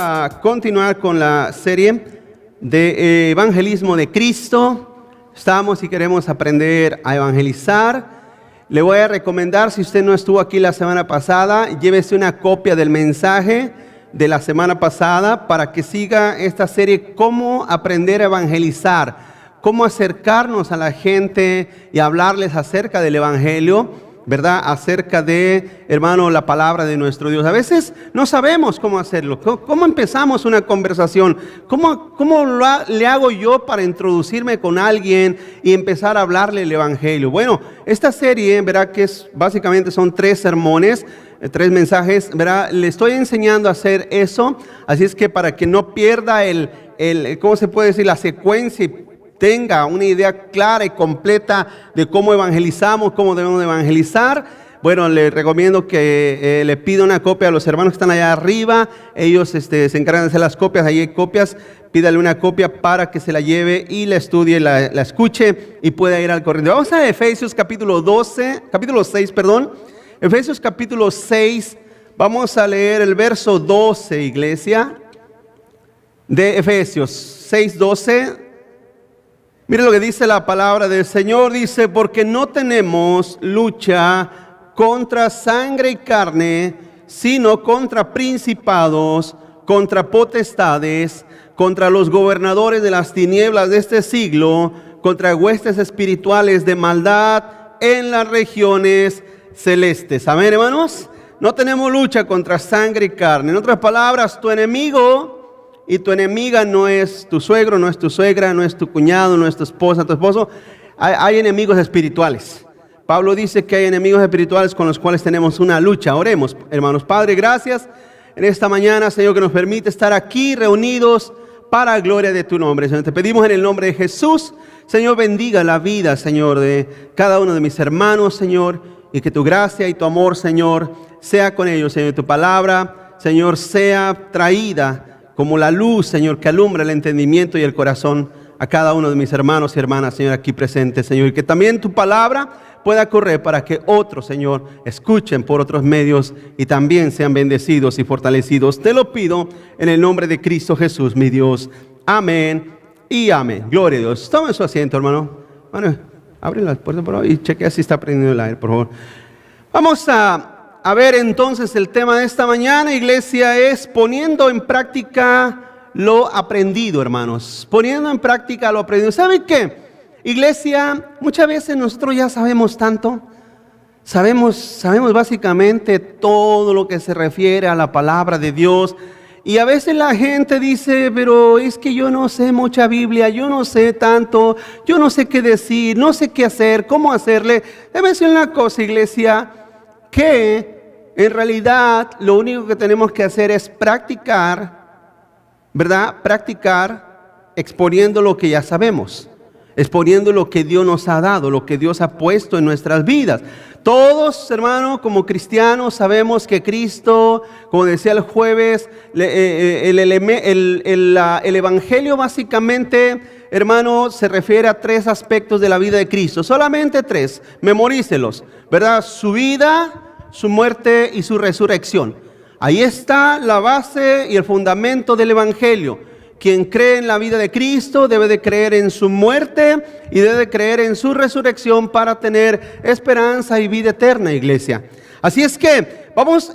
a continuar con la serie de evangelismo de Cristo. Estamos y queremos aprender a evangelizar. Le voy a recomendar, si usted no estuvo aquí la semana pasada, llévese una copia del mensaje de la semana pasada para que siga esta serie, cómo aprender a evangelizar, cómo acercarnos a la gente y hablarles acerca del evangelio, ¿verdad? Acerca de, hermano, la palabra de nuestro Dios. A veces no sabemos cómo hacerlo. ¿Cómo empezamos una conversación? ¿Cómo le hago yo para introducirme con alguien y empezar a hablarle el evangelio? Bueno, esta serie, ¿verdad? Que básicamente son 3 sermones, 3 mensajes, ¿verdad? Le estoy enseñando a hacer eso. Así es que para que no pierda ¿cómo se puede decir? La secuencia, tenga una idea clara y completa de cómo evangelizamos, cómo debemos de evangelizar. Bueno, le recomiendo que le pida una copia a los hermanos que están allá arriba. Ellos se encargan de hacer las copias, ahí hay copias. Pídale una copia para que se la lleve y la estudie, la escuche y pueda ir al corriente. Vamos a Efesios capítulo 6, perdón. Efesios capítulo 6, vamos a leer el verso 12, iglesia, de Efesios 6, 12. Mire lo que dice la palabra del Señor, dice: porque no tenemos lucha contra sangre y carne, sino contra principados, contra potestades, contra los gobernadores de las tinieblas de este siglo, contra huestes espirituales de maldad en las regiones celestes. Amén, hermanos. No tenemos lucha contra sangre y carne. En otras palabras, tu enemigo y tu enemiga no es tu suegro, no es tu suegra, no es tu cuñado, no es tu esposa, tu esposo. Hay enemigos espirituales. Pablo dice que hay enemigos espirituales con los cuales tenemos una lucha. Oremos, hermanos. Padre, gracias en esta mañana, Señor, que nos permite estar aquí reunidos para la gloria de tu nombre. Señor, te pedimos en el nombre de Jesús, Señor, bendiga la vida, Señor, de cada uno de mis hermanos, Señor, y que tu gracia y tu amor, Señor, sea con ellos, Señor. Tu palabra, Señor, sea traída como la luz, Señor, que alumbra el entendimiento y el corazón a cada uno de mis hermanos y hermanas, Señor, aquí presentes, Señor. Y que también tu palabra pueda correr para que otros, Señor, escuchen por otros medios y también sean bendecidos y fortalecidos. Te lo pido en el nombre de Cristo Jesús, mi Dios. Amén y amén. Gloria a Dios. Tome su asiento, hermano. Bueno, abre la puerta por ahí y chequea si está prendiendo el aire, por favor. Vamos a ver entonces el tema de esta mañana, iglesia, es poniendo en práctica lo aprendido, hermanos. Poniendo en práctica lo aprendido. ¿Saben qué? Iglesia, muchas veces nosotros ya sabemos tanto. Sabemos básicamente todo lo que se refiere a la palabra de Dios. Y a veces la gente dice: pero es que yo no sé mucha Biblia, yo no sé tanto, yo no sé qué decir, no sé qué hacer, cómo hacerle. Debe decir una cosa, iglesia, que en realidad lo único que tenemos que hacer es practicar, ¿verdad? Practicar exponiendo lo que ya sabemos, exponiendo lo que Dios nos ha dado, lo que Dios ha puesto en nuestras vidas. Todos, hermanos, como cristianos sabemos que Cristo, como decía el jueves, el evangelio básicamente, hermano, se refiere a 3 aspectos de la vida de Cristo. Solamente 3, memorícelos, ¿verdad? Su vida, su muerte y su resurrección. Ahí está la base y el fundamento del evangelio. Quien cree en la vida de Cristo debe de creer en su muerte y debe de creer en su resurrección para tener esperanza y vida eterna, iglesia. Así es que vamos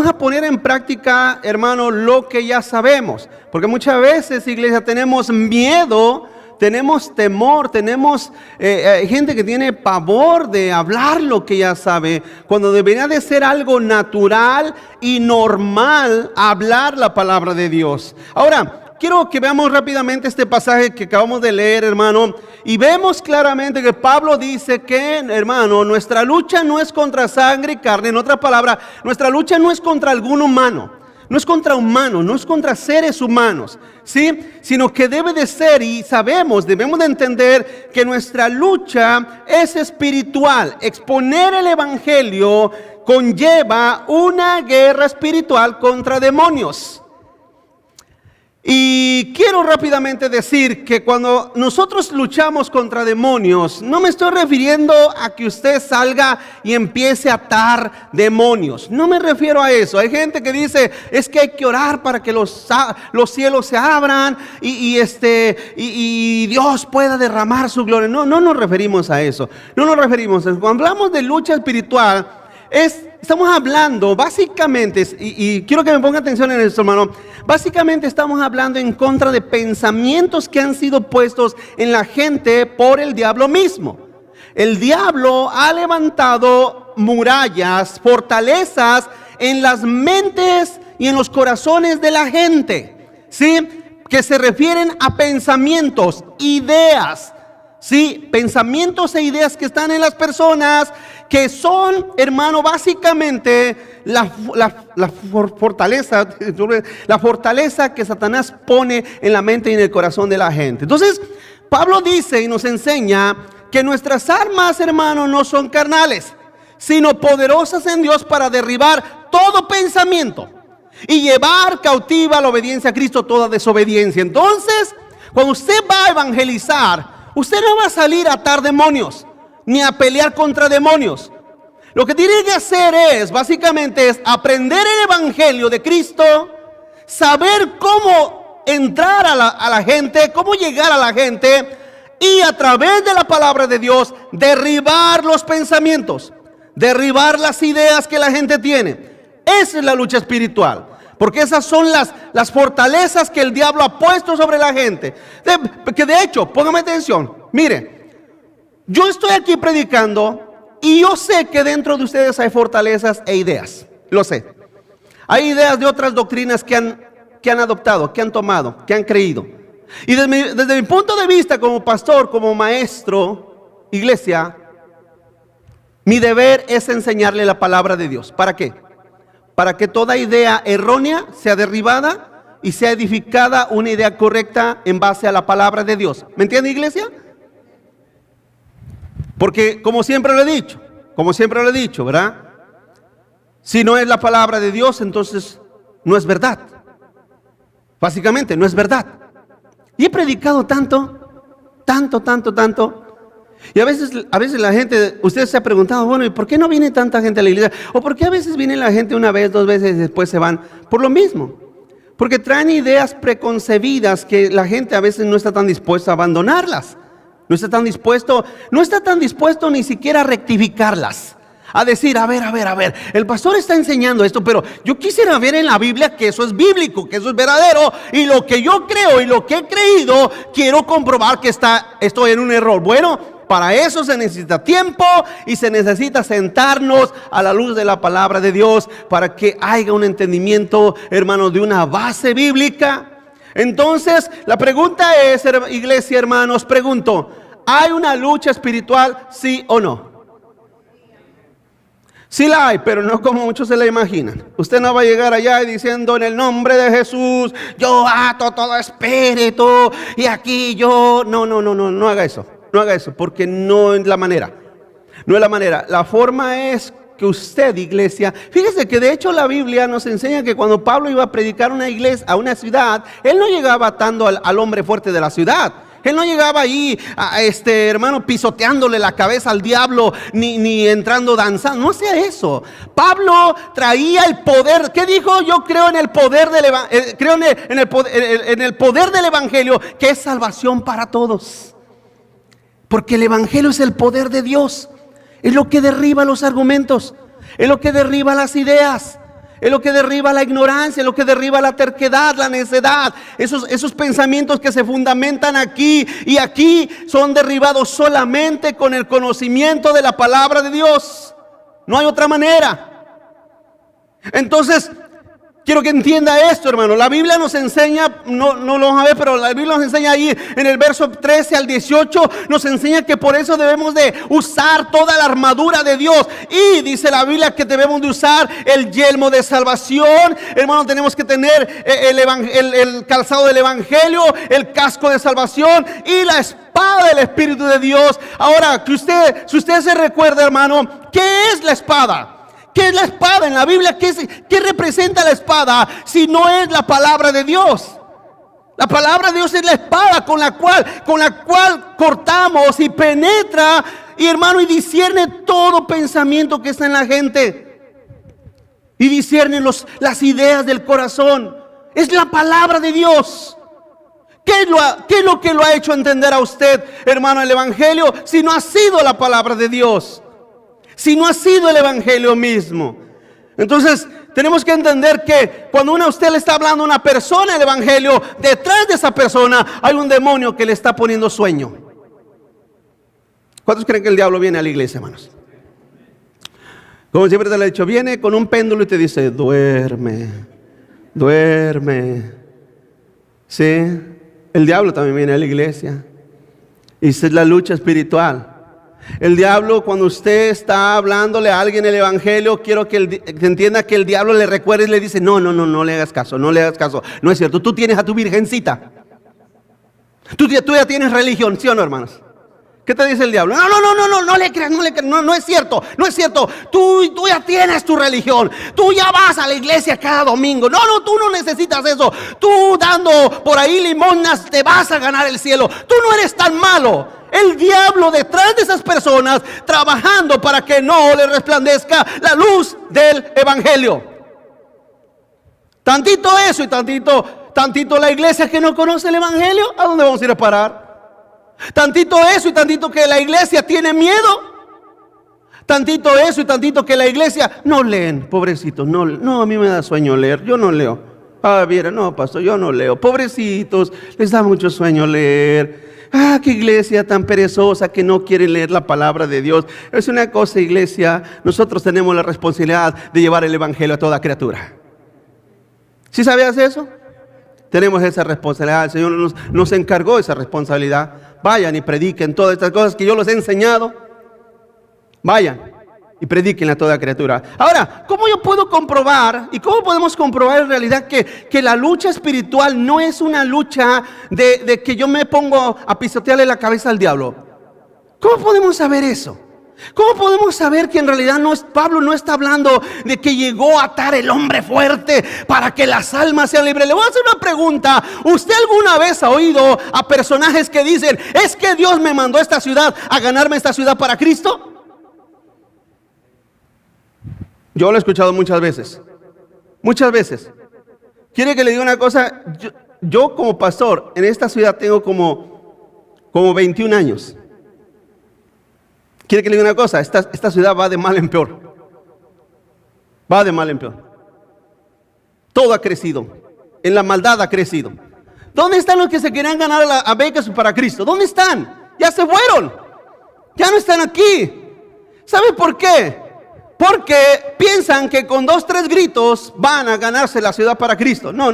a poner en práctica, hermano, lo que ya sabemos. Porque muchas veces, iglesia, tenemos miedo, tenemos temor, tenemos gente que tiene pavor de hablar lo que ya sabe, cuando debería de ser algo natural y normal hablar la palabra de Dios. Ahora, quiero que veamos rápidamente este pasaje que acabamos de leer, hermano, y vemos claramente que Pablo dice que, hermano, nuestra lucha no es contra sangre y carne. En otra palabra, nuestra lucha no es contra algún humano, no es contra humanos, no es contra seres humanos, ¿sí? Sino que debe de ser, y debemos de entender que nuestra lucha es espiritual. Exponer el evangelio conlleva una guerra espiritual contra demonios. Y quiero rápidamente decir que cuando nosotros luchamos contra demonios, no me estoy refiriendo a que usted salga y empiece a atar demonios. No me refiero a eso. Hay gente que dice, es que hay que orar para que los cielos se abran y Dios pueda derramar su gloria. No nos referimos a eso. No nos referimos a eso. Cuando hablamos de lucha espiritual, estamos hablando básicamente, y quiero que me ponga atención en esto, hermano. Básicamente estamos hablando en contra de pensamientos que han sido puestos en la gente por el diablo mismo. El diablo ha levantado murallas, fortalezas en las mentes y en los corazones de la gente, ¿sí? Que se refieren a pensamientos, ideas, ¿sí? Pensamientos e ideas que están en las personas, que son, hermano, básicamente la fortaleza que Satanás pone en la mente y en el corazón de la gente. Entonces, Pablo dice y nos enseña que nuestras armas, hermano, no son carnales, sino poderosas en Dios para derribar todo pensamiento y llevar cautiva a la obediencia a Cristo toda desobediencia. Entonces, cuando usted va a evangelizar, usted no va a salir a atar demonios, ni a pelear contra demonios. Lo que tiene que hacer básicamente es aprender el evangelio de Cristo, saber cómo entrar a la gente, cómo llegar a la gente, y a través de la palabra de Dios derribar los pensamientos, derribar las ideas que la gente tiene. Esa es la lucha espiritual, porque esas son las fortalezas que el diablo ha puesto sobre la gente. Que de hecho, póngame atención, mire, yo estoy aquí predicando y yo sé que dentro de ustedes hay fortalezas e ideas, lo sé. Hay ideas de otras doctrinas que han adoptado, que han tomado, que han creído. Y desde mi punto de vista como pastor, como maestro, iglesia, mi deber es enseñarle la palabra de Dios. ¿Para qué? Para que toda idea errónea sea derribada y sea edificada una idea correcta en base a la palabra de Dios. ¿Me entiende, iglesia? Porque como siempre lo he dicho, ¿verdad? Si no es la palabra de Dios, entonces no es verdad. Básicamente no es verdad. Y he predicado tanto. Y a veces la gente, usted se ha preguntado, bueno, ¿y por qué no viene tanta gente a la iglesia? O ¿por qué a veces viene la gente una vez, 2 veces y después se van? Por lo mismo. Porque traen ideas preconcebidas que la gente a veces no está tan dispuesta a abandonarlas. No está tan dispuesto ni siquiera a rectificarlas. A decir, a ver, el pastor está enseñando esto, pero yo quisiera ver en la Biblia que eso es bíblico, que eso es verdadero. Y lo que yo creo y lo que he creído, quiero comprobar que estoy en un error. Bueno, para eso se necesita tiempo y se necesita sentarnos a la luz de la palabra de Dios para que haya un entendimiento, hermano, de una base bíblica. Entonces, la pregunta es, iglesia, hermanos, pregunto, ¿hay una lucha espiritual, sí o no? Sí la hay, pero no como muchos se la imaginan. Usted no va a llegar allá y diciendo, en el nombre de Jesús, yo ato todo espíritu, y aquí yo... No haga eso. No haga eso, porque no es la manera. No es la manera. La forma es que usted, iglesia, fíjese que de hecho la Biblia nos enseña que cuando Pablo iba a predicar a una iglesia, a una ciudad, él no llegaba atando al hombre fuerte de la ciudad. Él no llegaba ahí, hermano, pisoteándole la cabeza al diablo, ni entrando danzando. No hacía eso. Pablo traía el poder. ¿Qué dijo? Yo creo en el poder en el poder del evangelio, que es salvación para todos. Porque el evangelio es el poder de Dios. Es lo que derriba los argumentos, es lo que derriba las ideas, es lo que derriba la ignorancia, es lo que derriba la terquedad, la necedad. Esos pensamientos que se fundamentan aquí y aquí son derribados solamente con el conocimiento de la palabra de Dios. No hay otra manera. Entonces, quiero que entienda esto, hermano. La Biblia nos enseña, no lo vamos a ver, pero la Biblia nos enseña ahí en el verso 13 al 18, nos enseña que por eso debemos de usar toda la armadura de Dios. Y dice la Biblia que debemos de usar el yelmo de salvación. Hermano, tenemos que tener el calzado del evangelio, el casco de salvación y la espada del Espíritu de Dios. Ahora, si usted se recuerda, hermano, ¿qué es la espada? ¿Qué es la espada en la Biblia? ¿Qué representa la espada si no es la palabra de Dios? La palabra de Dios es la espada con la cual cortamos y penetra, y hermano, y discierne todo pensamiento que está en la gente. Y discierne las ideas del corazón. Es la palabra de Dios. ¿Qué es lo que lo ha hecho entender a usted, hermano, el Evangelio? Si no ha sido la palabra de Dios. Si no ha sido el Evangelio mismo. Entonces, tenemos que entender que cuando a usted le está hablando a una persona el Evangelio, detrás de esa persona hay un demonio que le está poniendo sueño. ¿Cuántos creen que el diablo viene a la iglesia, hermanos? Como siempre te lo he dicho, viene con un péndulo y te dice, duerme, duerme. Sí, el diablo también viene a la iglesia. Y esa es la lucha espiritual. El diablo, cuando usted está hablándole a alguien el Evangelio, quiero que entienda que el diablo le recuerde y le dice, no le hagas caso, no le hagas caso. No es cierto, tú tienes a tu virgencita. Tú ya tienes religión, ¿sí o no, hermanos? ¿Qué te dice el diablo? No le creas, no es cierto, no es cierto. Tú ya tienes tu religión, tú ya vas a la iglesia cada domingo. No, tú no necesitas eso. Tú dando por ahí limonas te vas a ganar el cielo. Tú no eres tan malo. El diablo detrás de esas personas trabajando para que no le resplandezca la luz del Evangelio. Tantito eso y tantito la iglesia que no conoce el Evangelio. ¿A dónde vamos a ir a parar? Tantito eso y tantito que la iglesia tiene miedo. Tantito eso y tantito que la iglesia no leen, pobrecitos. No, a mí me da sueño leer, yo no leo. Viera, no, pastor, yo no leo. Pobrecitos, les da mucho sueño leer. Qué iglesia tan perezosa que no quiere leer la palabra de Dios. Es una cosa, iglesia, nosotros tenemos la responsabilidad de llevar el Evangelio a toda criatura. ¿Sí sabías eso? Tenemos esa responsabilidad, el Señor nos encargó esa responsabilidad. Vayan y prediquen todas estas cosas que yo les he enseñado. Vayan y prediquen a toda criatura. Ahora, ¿cómo yo puedo comprobar y cómo podemos comprobar en realidad que la lucha espiritual no es una lucha de que yo me pongo a pisotearle la cabeza al diablo? ¿Cómo podemos saber eso? ¿Cómo podemos saber que en realidad Pablo no está hablando de que llegó a atar el hombre fuerte para que las almas sean libres? Le voy a hacer una pregunta. ¿Usted alguna vez ha oído a personajes que dicen, es que Dios me mandó a esta ciudad a ganarme esta ciudad para Cristo? Yo lo he escuchado muchas veces. Muchas veces. ¿Quiere que le diga una cosa? Yo como pastor en esta ciudad tengo como 21 años. ¿Quiere que le diga una cosa? Esta ciudad va de mal en peor. Va de mal en peor. Todo ha crecido. En la maldad ha crecido. ¿Dónde están los que se querían ganar a becas para Cristo? ¿Dónde están? Ya se fueron. Ya no están aquí. ¿Sabe por qué? Porque piensan que con 2, 3 gritos van a ganarse la ciudad para Cristo. No.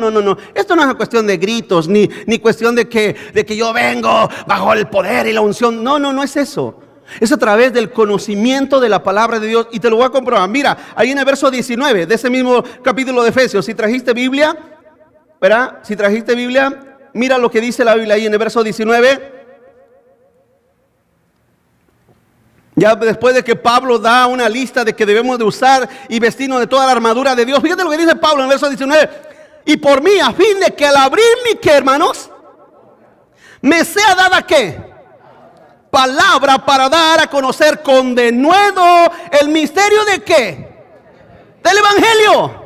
Esto no es una cuestión de gritos, ni cuestión de que yo vengo bajo el poder y la unción. No es eso. Es a través del conocimiento de la palabra de Dios. Y te lo voy a comprobar. Mira, ahí en el verso 19 de ese mismo capítulo de Efesios. Si trajiste Biblia, ¿verdad? Si trajiste Biblia, mira lo que dice la Biblia ahí en el verso 19. Ya después de que Pablo da una lista de que debemos de usar y vestirnos de toda la armadura de Dios. Fíjate lo que dice Pablo en el verso 19. Y por mí, a fin de que al abrir mi, ¿qué, hermanos? Me sea dada, ¿qué? Palabra para dar a conocer con denuedo el misterio de ¿qué? Del Evangelio.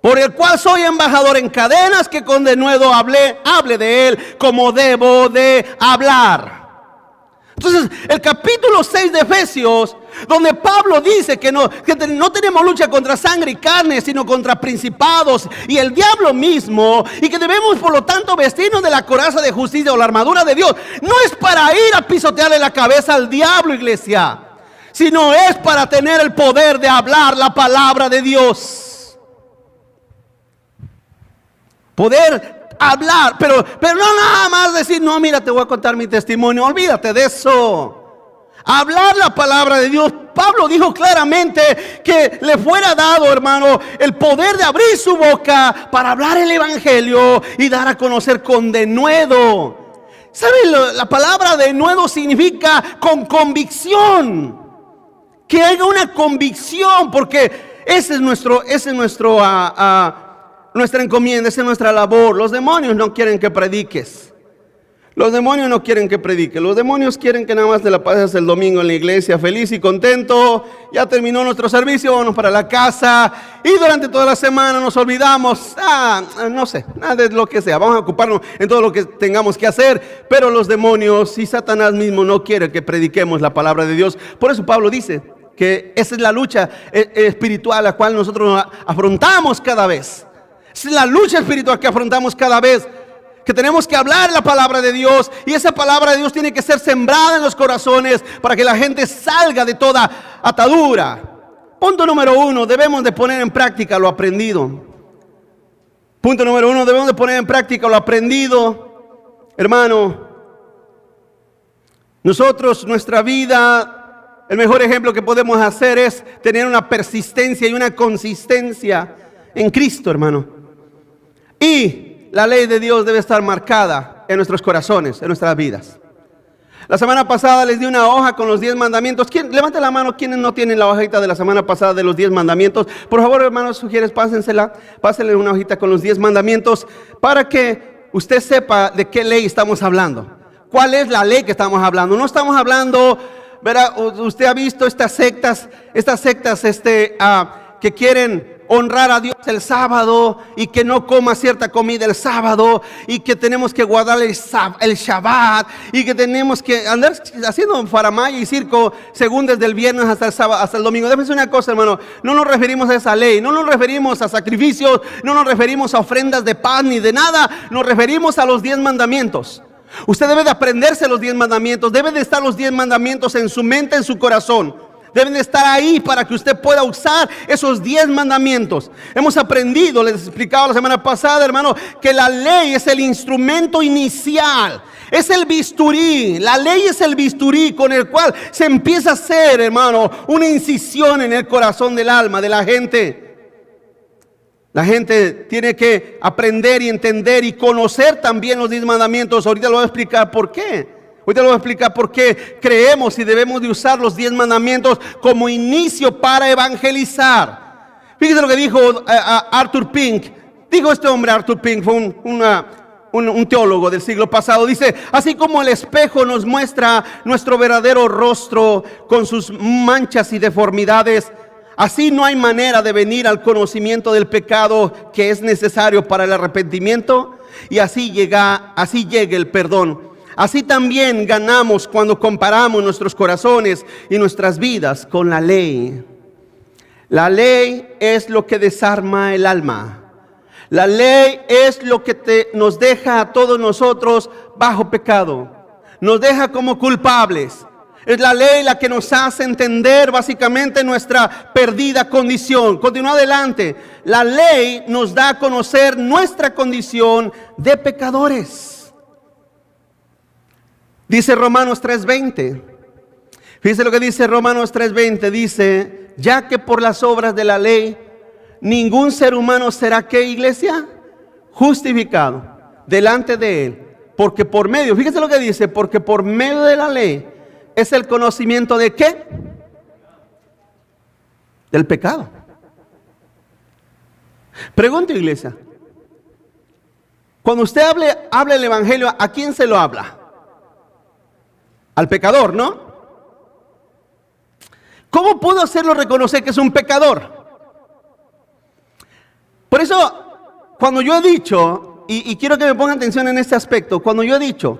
Por el cual soy embajador en cadenas, que con denuedo hable de él como debo de hablar. Entonces, el capítulo 6 de Efesios, donde Pablo dice que no tenemos lucha contra sangre y carne, sino contra principados y el diablo mismo, y que debemos por lo tanto vestirnos de la coraza de justicia o la armadura de Dios, no es para ir a pisotearle la cabeza al diablo, iglesia, sino es para tener el poder de hablar la palabra de Dios. Poder hablar, pero no nada más decir, no, mira, te voy a contar mi testimonio, olvídate de eso. Hablar la palabra de Dios. Pablo dijo claramente que le fuera dado, hermano, el poder de abrir su boca para hablar el Evangelio y dar a conocer con denuedo. ¿Sabe? La palabra denuedo significa con convicción. Que haya una convicción, porque ese es nuestro nuestra encomienda, esa es nuestra labor. Los demonios no quieren que prediques. Los demonios no quieren que prediques. Los demonios quieren que nada más te la pases el domingo en la iglesia feliz y contento. Ya terminó nuestro servicio, vamos para la casa. Y durante toda la semana nos olvidamos. No sé, nada de lo que sea. Vamos a ocuparnos en todo lo que tengamos que hacer. Pero los demonios y Satanás mismo no quieren que prediquemos la palabra de Dios. Por eso Pablo dice que esa es la lucha espiritual a la cual nosotros afrontamos cada vez. Esa es la lucha espiritual que afrontamos cada vez. Que tenemos que hablar la palabra de Dios, y esa palabra de Dios tiene que ser sembrada en los corazones para que la gente salga de toda atadura. Punto número 1, debemos de poner en práctica lo aprendido. Punto número 1, debemos de poner en práctica lo aprendido. Hermano, nosotros, nuestra vida, el mejor ejemplo que podemos hacer es tener una persistencia y una consistencia en Cristo, hermano. Y la ley de Dios debe estar marcada en nuestros corazones, en nuestras vidas. La semana pasada les di una hoja con los 10 mandamientos. Levante la mano quienes no tienen la hojita de la semana pasada de los 10 mandamientos. Por favor, hermanos, sugieres, pásenle una hojita con los 10 mandamientos para que usted sepa de qué ley estamos hablando. ¿Cuál es la ley que estamos hablando? No estamos hablando, verá, usted ha visto estas sectas que quieren honrar a Dios el sábado y que no coma cierta comida el sábado y que tenemos que guardar el Shabbat y que tenemos que andar haciendo faramaya y circo según desde el viernes hasta el sábado, hasta el domingo. Déjame decir una cosa, hermano, no nos referimos a esa ley, no nos referimos a sacrificios, no nos referimos a ofrendas de pan ni de nada, nos referimos a los 10 mandamientos. Usted debe de aprenderse los 10 mandamientos, deben de estar los 10 mandamientos en su mente, en su corazón. Deben de estar ahí para que usted pueda usar esos 10 mandamientos. Hemos aprendido, les explicaba la semana pasada, hermano, que la ley es el instrumento inicial. Es el bisturí, la ley es el bisturí con el cual se empieza a hacer, hermano, una incisión en el corazón del alma de la gente. La gente tiene que aprender y entender y conocer también los 10 mandamientos. Ahorita lo voy a explicar por qué. Ahorita le voy a explicar por qué creemos y debemos de usar los 10 mandamientos como inicio para evangelizar. Fíjese lo que dijo Arthur Pink. Dijo este hombre, Arthur Pink, fue un teólogo del siglo pasado. Dice, así como el espejo nos muestra nuestro verdadero rostro con sus manchas y deformidades, así no hay manera de venir al conocimiento del pecado que es necesario para el arrepentimiento, y así llega el perdón. Así también ganamos cuando comparamos nuestros corazones y nuestras vidas con la ley. La ley es lo que desarma el alma. La ley es lo que nos deja a todos nosotros bajo pecado. Nos deja como culpables. Es la ley la que nos hace entender básicamente nuestra perdida condición. Continúa adelante. La ley nos da a conocer nuestra condición de pecadores. Dice Romanos 3:20. Fíjese lo que dice Romanos 3:20. Dice, ya que por las obras de la ley ningún ser humano será, ¿qué, iglesia? Justificado delante de él. Porque por medio, fíjese lo que dice, porque por medio de la ley es el conocimiento de ¿qué? Del pecado. Pregunto, iglesia, cuando usted habla el evangelio, ¿a quién se lo habla? Al pecador, ¿no? ¿Cómo puedo hacerlo reconocer que es un pecador? Por eso, cuando yo he dicho, y quiero que me pongan atención en este aspecto, cuando yo he dicho,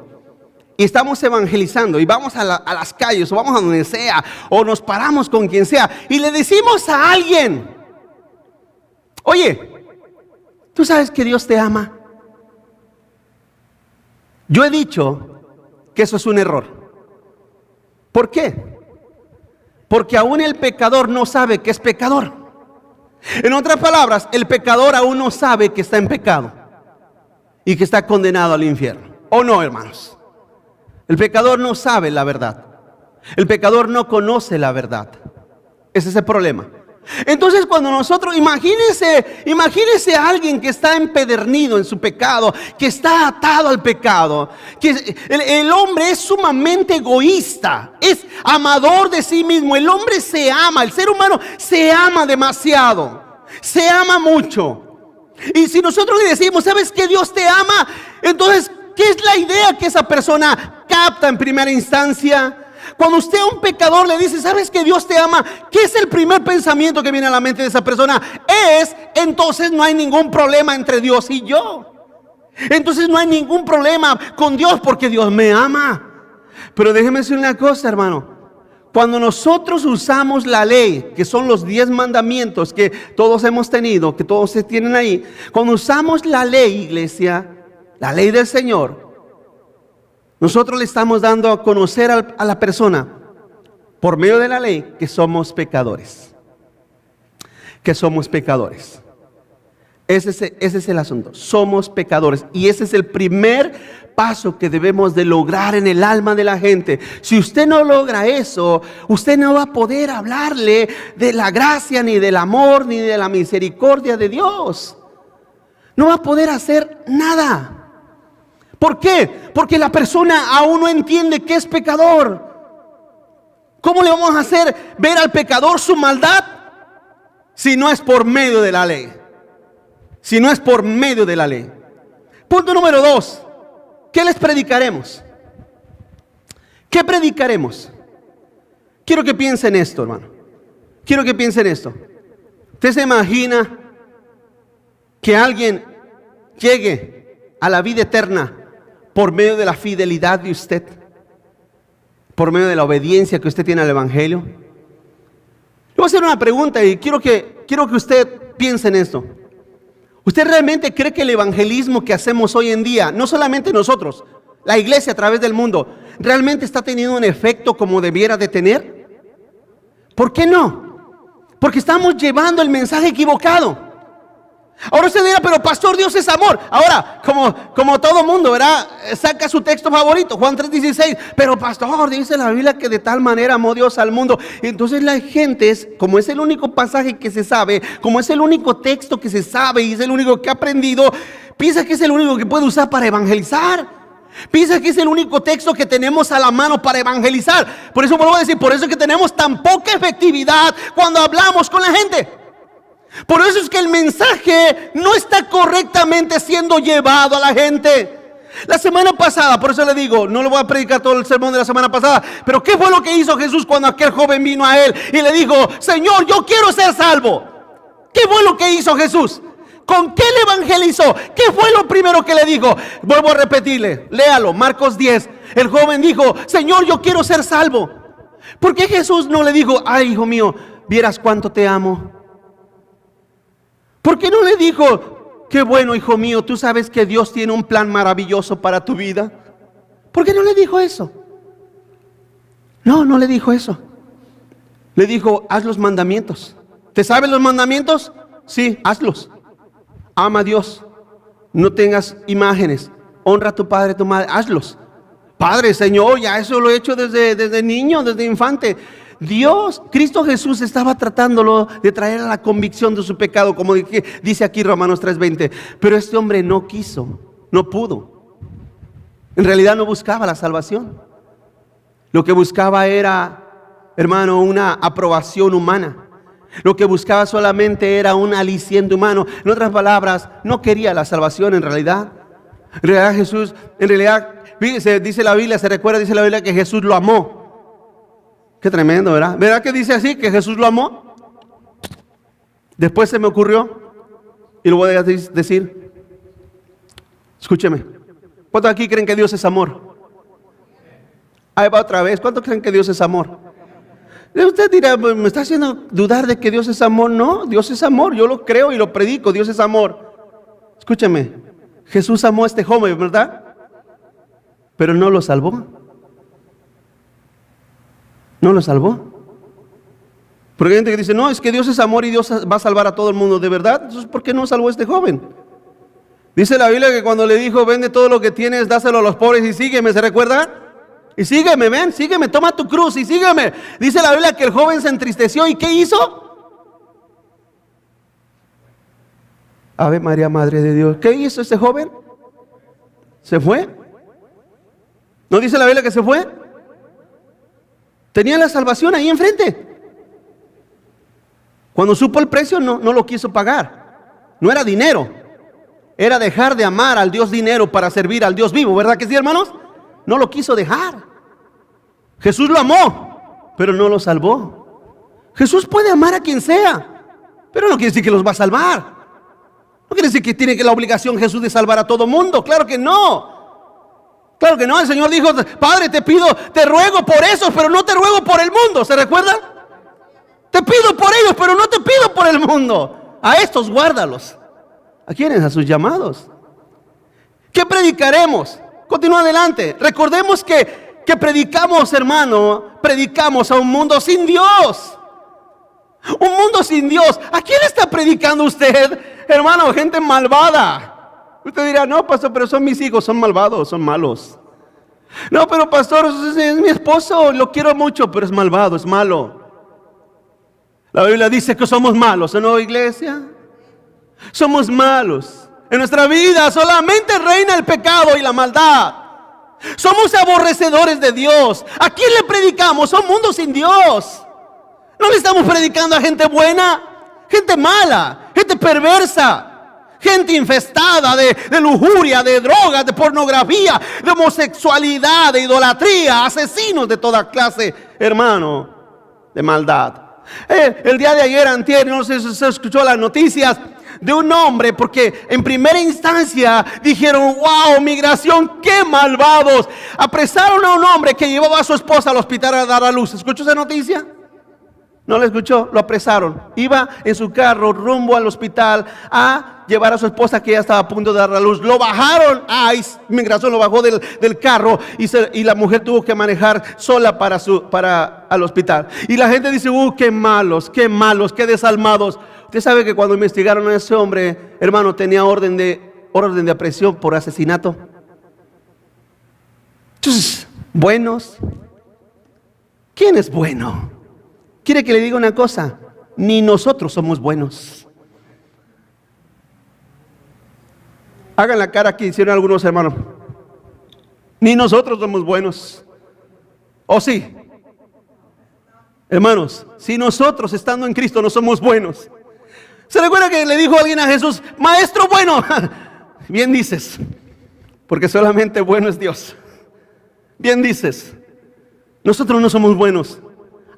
y estamos evangelizando, y vamos a las calles, o vamos a donde sea, o nos paramos con quien sea, y le decimos a alguien, oye, ¿tú sabes que Dios te ama? Yo he dicho que eso es un error. ¿Por qué? Porque aún el pecador no sabe que es pecador. En otras palabras, el pecador aún no sabe que está en pecado y que está condenado al infierno. ¿O no, hermanos? El pecador no sabe la verdad. El pecador no conoce la verdad. Ese es el problema. Entonces, cuando nosotros, imagínese a alguien que está empedernido en su pecado, que está atado al pecado, que el hombre es sumamente egoísta, es amador de sí mismo. El hombre se ama, el ser humano se ama demasiado, se ama mucho. Y si nosotros le decimos, ¿sabes que Dios te ama? Entonces, ¿qué es la idea que esa persona capta en primera instancia? Cuando usted a un pecador le dice, ¿sabes que Dios te ama? ¿Qué es el primer pensamiento que viene a la mente de esa persona? Entonces no hay ningún problema entre Dios y yo. Entonces no hay ningún problema con Dios porque Dios me ama. Pero déjeme decir una cosa, hermano. Cuando nosotros usamos la ley, que son los 10 mandamientos que todos hemos tenido, que todos se tienen ahí. Cuando usamos la ley, iglesia, la ley del Señor, nosotros le estamos dando a conocer a la persona, por medio de la ley, que somos pecadores. Que somos pecadores. Ese es el asunto. Somos pecadores. Y ese es el primer paso que debemos de lograr en el alma de la gente. Si usted no logra eso, usted no va a poder hablarle de la gracia, ni del amor, ni de la misericordia de Dios. No va a poder hacer nada. ¿Por qué? Porque la persona aún no entiende que es pecador. ¿Cómo le vamos a hacer ver al pecador su maldad si no es por medio de la ley? Si no es por medio de la ley. Punto número 2. ¿Qué les predicaremos? ¿Qué predicaremos? Quiero que piensen esto, hermano. Quiero que piensen esto. ¿Usted se imagina que alguien llegue a la vida eterna por medio de la fidelidad de usted? Por medio de la obediencia que usted tiene al Evangelio. Le voy a hacer una pregunta y quiero que usted piense en esto. ¿Usted realmente cree que el evangelismo que hacemos hoy en día, no solamente nosotros, la iglesia a través del mundo, realmente está teniendo un efecto como debiera de tener? ¿Por qué no? Porque estamos llevando el mensaje equivocado. Ahora usted dirá, pero pastor, Dios es amor. Ahora, como todo mundo, ¿verdad? Saca su texto favorito, Juan 3:16. Pero pastor, dice la Biblia que de tal manera amó Dios al mundo. Entonces la gente, como es el único pasaje que se sabe, como es el único texto que se sabe y es el único que ha aprendido, piensa que es el único que puede usar para evangelizar. Piensa que es el único texto que tenemos a la mano para evangelizar. Por eso vuelvo a decir, por eso es que tenemos tan poca efectividad cuando hablamos con la gente. Por eso es que el mensaje no está correctamente siendo llevado a la gente. La semana pasada, por eso le digo, no le voy a predicar todo el sermón de la semana pasada, pero ¿qué fue lo que hizo Jesús cuando aquel joven vino a él y le dijo, Señor, yo quiero ser salvo? ¿Qué fue lo que hizo Jesús? ¿Con qué le evangelizó? ¿Qué fue lo primero que le dijo? Vuelvo a repetirle, léalo, Marcos 10. El joven dijo, Señor, yo quiero ser salvo. ¿Por qué Jesús no le dijo, ay, hijo mío, vieras cuánto te amo? ¿Por qué no le dijo, qué bueno, hijo mío, tú sabes que Dios tiene un plan maravilloso para tu vida? ¿Por qué no le dijo eso? No le dijo eso. Le dijo, haz los mandamientos. ¿Te sabes los mandamientos? Sí, hazlos. Ama a Dios. No tengas imágenes. Honra a tu padre y tu madre. Hazlos. Padre, Señor, ya eso lo he hecho desde niño, desde infante. Dios, Cristo Jesús estaba tratándolo de traer a la convicción de su pecado, como dice aquí Romanos 3:20. Pero este hombre no quiso, no pudo. En realidad no buscaba la salvación. Lo que buscaba era, hermano, una aprobación humana. Lo que buscaba solamente era un aliciente humano. En otras palabras, no quería la salvación en realidad. En realidad Jesús, dice la Biblia, dice la Biblia que Jesús lo amó. Qué tremendo, ¿verdad? ¿Verdad que dice así, que Jesús lo amó? Después se me ocurrió, y lo voy a decir. Escúcheme. ¿Cuántos aquí creen que Dios es amor? Ahí va otra vez. ¿Cuántos creen que Dios es amor? Usted dirá, ¿me está haciendo dudar de que Dios es amor? No, Dios es amor. Yo lo creo y lo predico. Dios es amor. Escúcheme. Jesús amó a este joven, ¿verdad? Pero no lo salvó. No lo salvó. Porque hay gente que dice, no, es que Dios es amor y Dios va a salvar a todo el mundo. ¿De verdad? Entonces, ¿por qué no salvó a este joven? Dice la Biblia que cuando le dijo, vende todo lo que tienes, dáselo a los pobres y sígueme, ¿se recuerda? Y sígueme, ven, sígueme, toma tu cruz y sígueme. Dice la Biblia que el joven se entristeció. ¿Y qué hizo? Ave María, Madre de Dios. ¿Qué hizo este joven? ¿Se fue? ¿No dice la Biblia que se fue? Tenía la salvación ahí enfrente. Cuando supo el precio no lo quiso pagar. No era dinero, era dejar de amar al Dios dinero para servir al Dios vivo, ¿verdad que sí, hermanos? No lo quiso dejar. Jesús lo amó, pero no lo salvó. Jesús puede amar a quien sea, pero no quiere decir que los va a salvar. No quiere decir que tiene la obligación Jesús de salvar a todo mundo. Claro que no. Claro que no. El Señor dijo: Padre, te pido, te ruego por esos, pero no te ruego por el mundo. ¿Se recuerdan? Te pido por ellos, pero no te pido por el mundo. A estos guárdalos. ¿A quiénes? A sus llamados. ¿Qué predicaremos? Continúa adelante. Recordemos que predicamos, hermano, predicamos a un mundo sin Dios. Un mundo sin Dios. ¿A quién está predicando usted, hermano? Gente malvada. Usted dirá: no, pastor, pero son mis hijos, son malvados, son malos. No, pero pastor, es mi esposo, lo quiero mucho, pero es malvado, es malo. La Biblia dice que somos malos, ¿no, iglesia? Somos malos. En nuestra vida solamente reina el pecado y la maldad. Somos aborrecedores de Dios. ¿A quién le predicamos? A un mundo sin Dios. No le estamos predicando a gente buena, gente mala, gente perversa, gente infestada de lujuria, de drogas, de pornografía, de homosexualidad, de idolatría, asesinos de toda clase, hermano, de maldad. El día de ayer, antier, no sé si se escuchó las noticias de un hombre, porque en primera instancia dijeron: wow, migración, qué malvados. Apresaron a un hombre que llevaba a su esposa al hospital a dar a luz. ¿Escuchó esa noticia? ¿No la escuchó? Lo apresaron. Iba en su carro rumbo al hospital a llevar a su esposa, que ya estaba a punto de dar a luz. Lo bajaron. Migración lo bajó del carro y la mujer tuvo que manejar sola para al hospital. Y la gente dice: qué malos, qué desalmados. Usted sabe que cuando investigaron a ese hombre, hermano, tenía orden de aprehensión por asesinato. Entonces, buenos. ¿Quién es bueno? ¿Quiere que le diga una cosa? Ni nosotros somos buenos. Hagan la cara que hicieron algunos hermanos. Ni nosotros somos buenos. ¿O sí? Hermanos, si nosotros estando en Cristo no somos buenos. ¿Se recuerda que le dijo alguien a Jesús: maestro bueno? Bien dices, porque solamente bueno es Dios. Bien dices. Nosotros no somos buenos.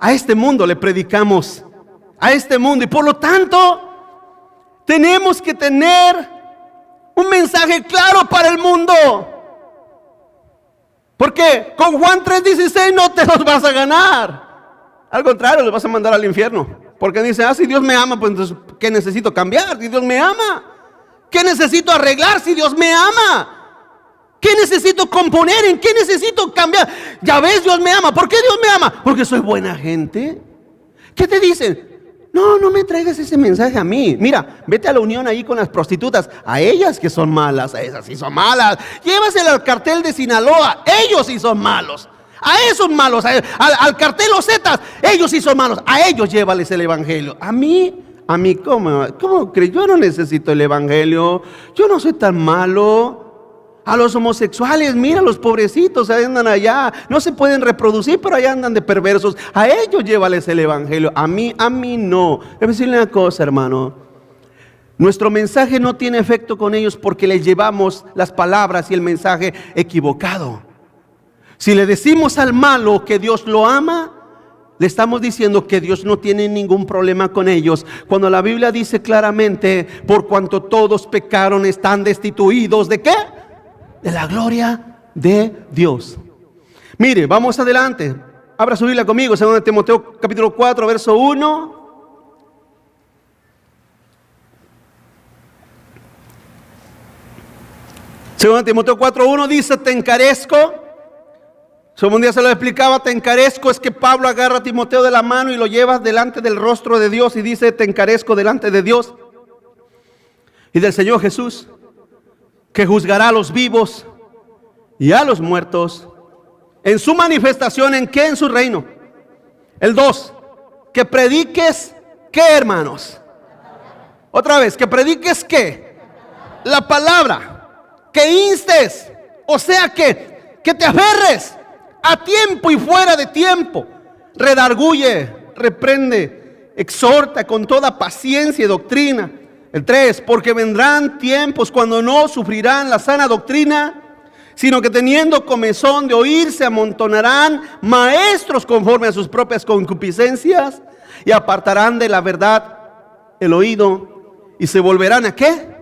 A este mundo le predicamos, a este mundo, y por lo tanto tenemos que tener un mensaje claro para el mundo. Porque con Juan 3:16 no te los vas a ganar. Al contrario, los vas a mandar al infierno. Porque dice: si Dios me ama, pues entonces, ¿qué necesito cambiar? Si Dios me ama, ¿qué necesito arreglar si Dios me ama? ¿Qué necesito componer? ¿En qué necesito cambiar? Ya ves, Dios me ama. ¿Por qué Dios me ama? Porque soy buena gente. ¿Qué te dicen? No me traigas ese mensaje a mí. Mira, vete a la unión ahí con las prostitutas. A ellas que son malas, a esas sí son malas. Llévasela al cartel de Sinaloa. Ellos sí son malos. A esos malos, al cartel Los Zetas, ellos sí son malos. A ellos llévales el evangelio. A mí, ¿cómo crees? Yo no necesito el evangelio. Yo no soy tan malo. A los homosexuales, mira, los pobrecitos ahí andan allá, no se pueden reproducir, pero allá andan de perversos. A ellos llévales el evangelio. A mí no. Debo decirle una cosa, hermano. Nuestro mensaje no tiene efecto con ellos porque les llevamos las palabras y el mensaje equivocado. Si le decimos al malo que Dios lo ama, le estamos diciendo que Dios no tiene ningún problema con ellos. Cuando la Biblia dice claramente: por cuanto todos pecaron, están destituidos ¿de qué? De la gloria de Dios. Mire, vamos adelante. Abra su Biblia conmigo, 2 Timoteo capítulo 4, verso 1. Según Timoteo 4:1 dice: te encarezco. Como un día se lo explicaba, te encarezco es que Pablo agarra a Timoteo de la mano y lo lleva delante del rostro de Dios y dice: te encarezco delante de Dios y del Señor Jesús, que juzgará a los vivos y a los muertos en su manifestación. ¿En qué? En su reino. El 2, que prediques ¿qué, hermanos? Otra vez, que prediques ¿qué? La palabra. Que instes, o sea que te aferres a tiempo y fuera de tiempo. Redarguye, reprende, exhorta con toda paciencia y doctrina. El 3, porque vendrán tiempos cuando no sufrirán la sana doctrina, sino que teniendo comezón de oír, se amontonarán maestros conforme a sus propias concupiscencias y apartarán de la verdad el oído y se volverán ¿a qué?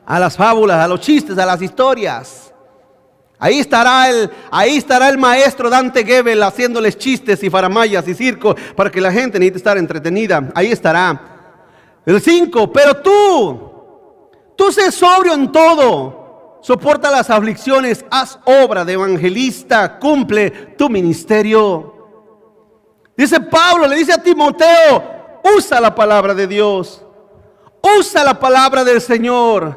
A las fábulas, a los chistes, a las historias. Ahí estará el maestro Dante Gebel haciéndoles chistes y faramayas y circo para que la gente necesite estar entretenida. Ahí estará. El 5, pero tú sé sobrio en todo, soporta las aflicciones, haz obra de evangelista, cumple tu ministerio. Dice Pablo, le dice a Timoteo, usa la palabra de Dios, usa la palabra del Señor,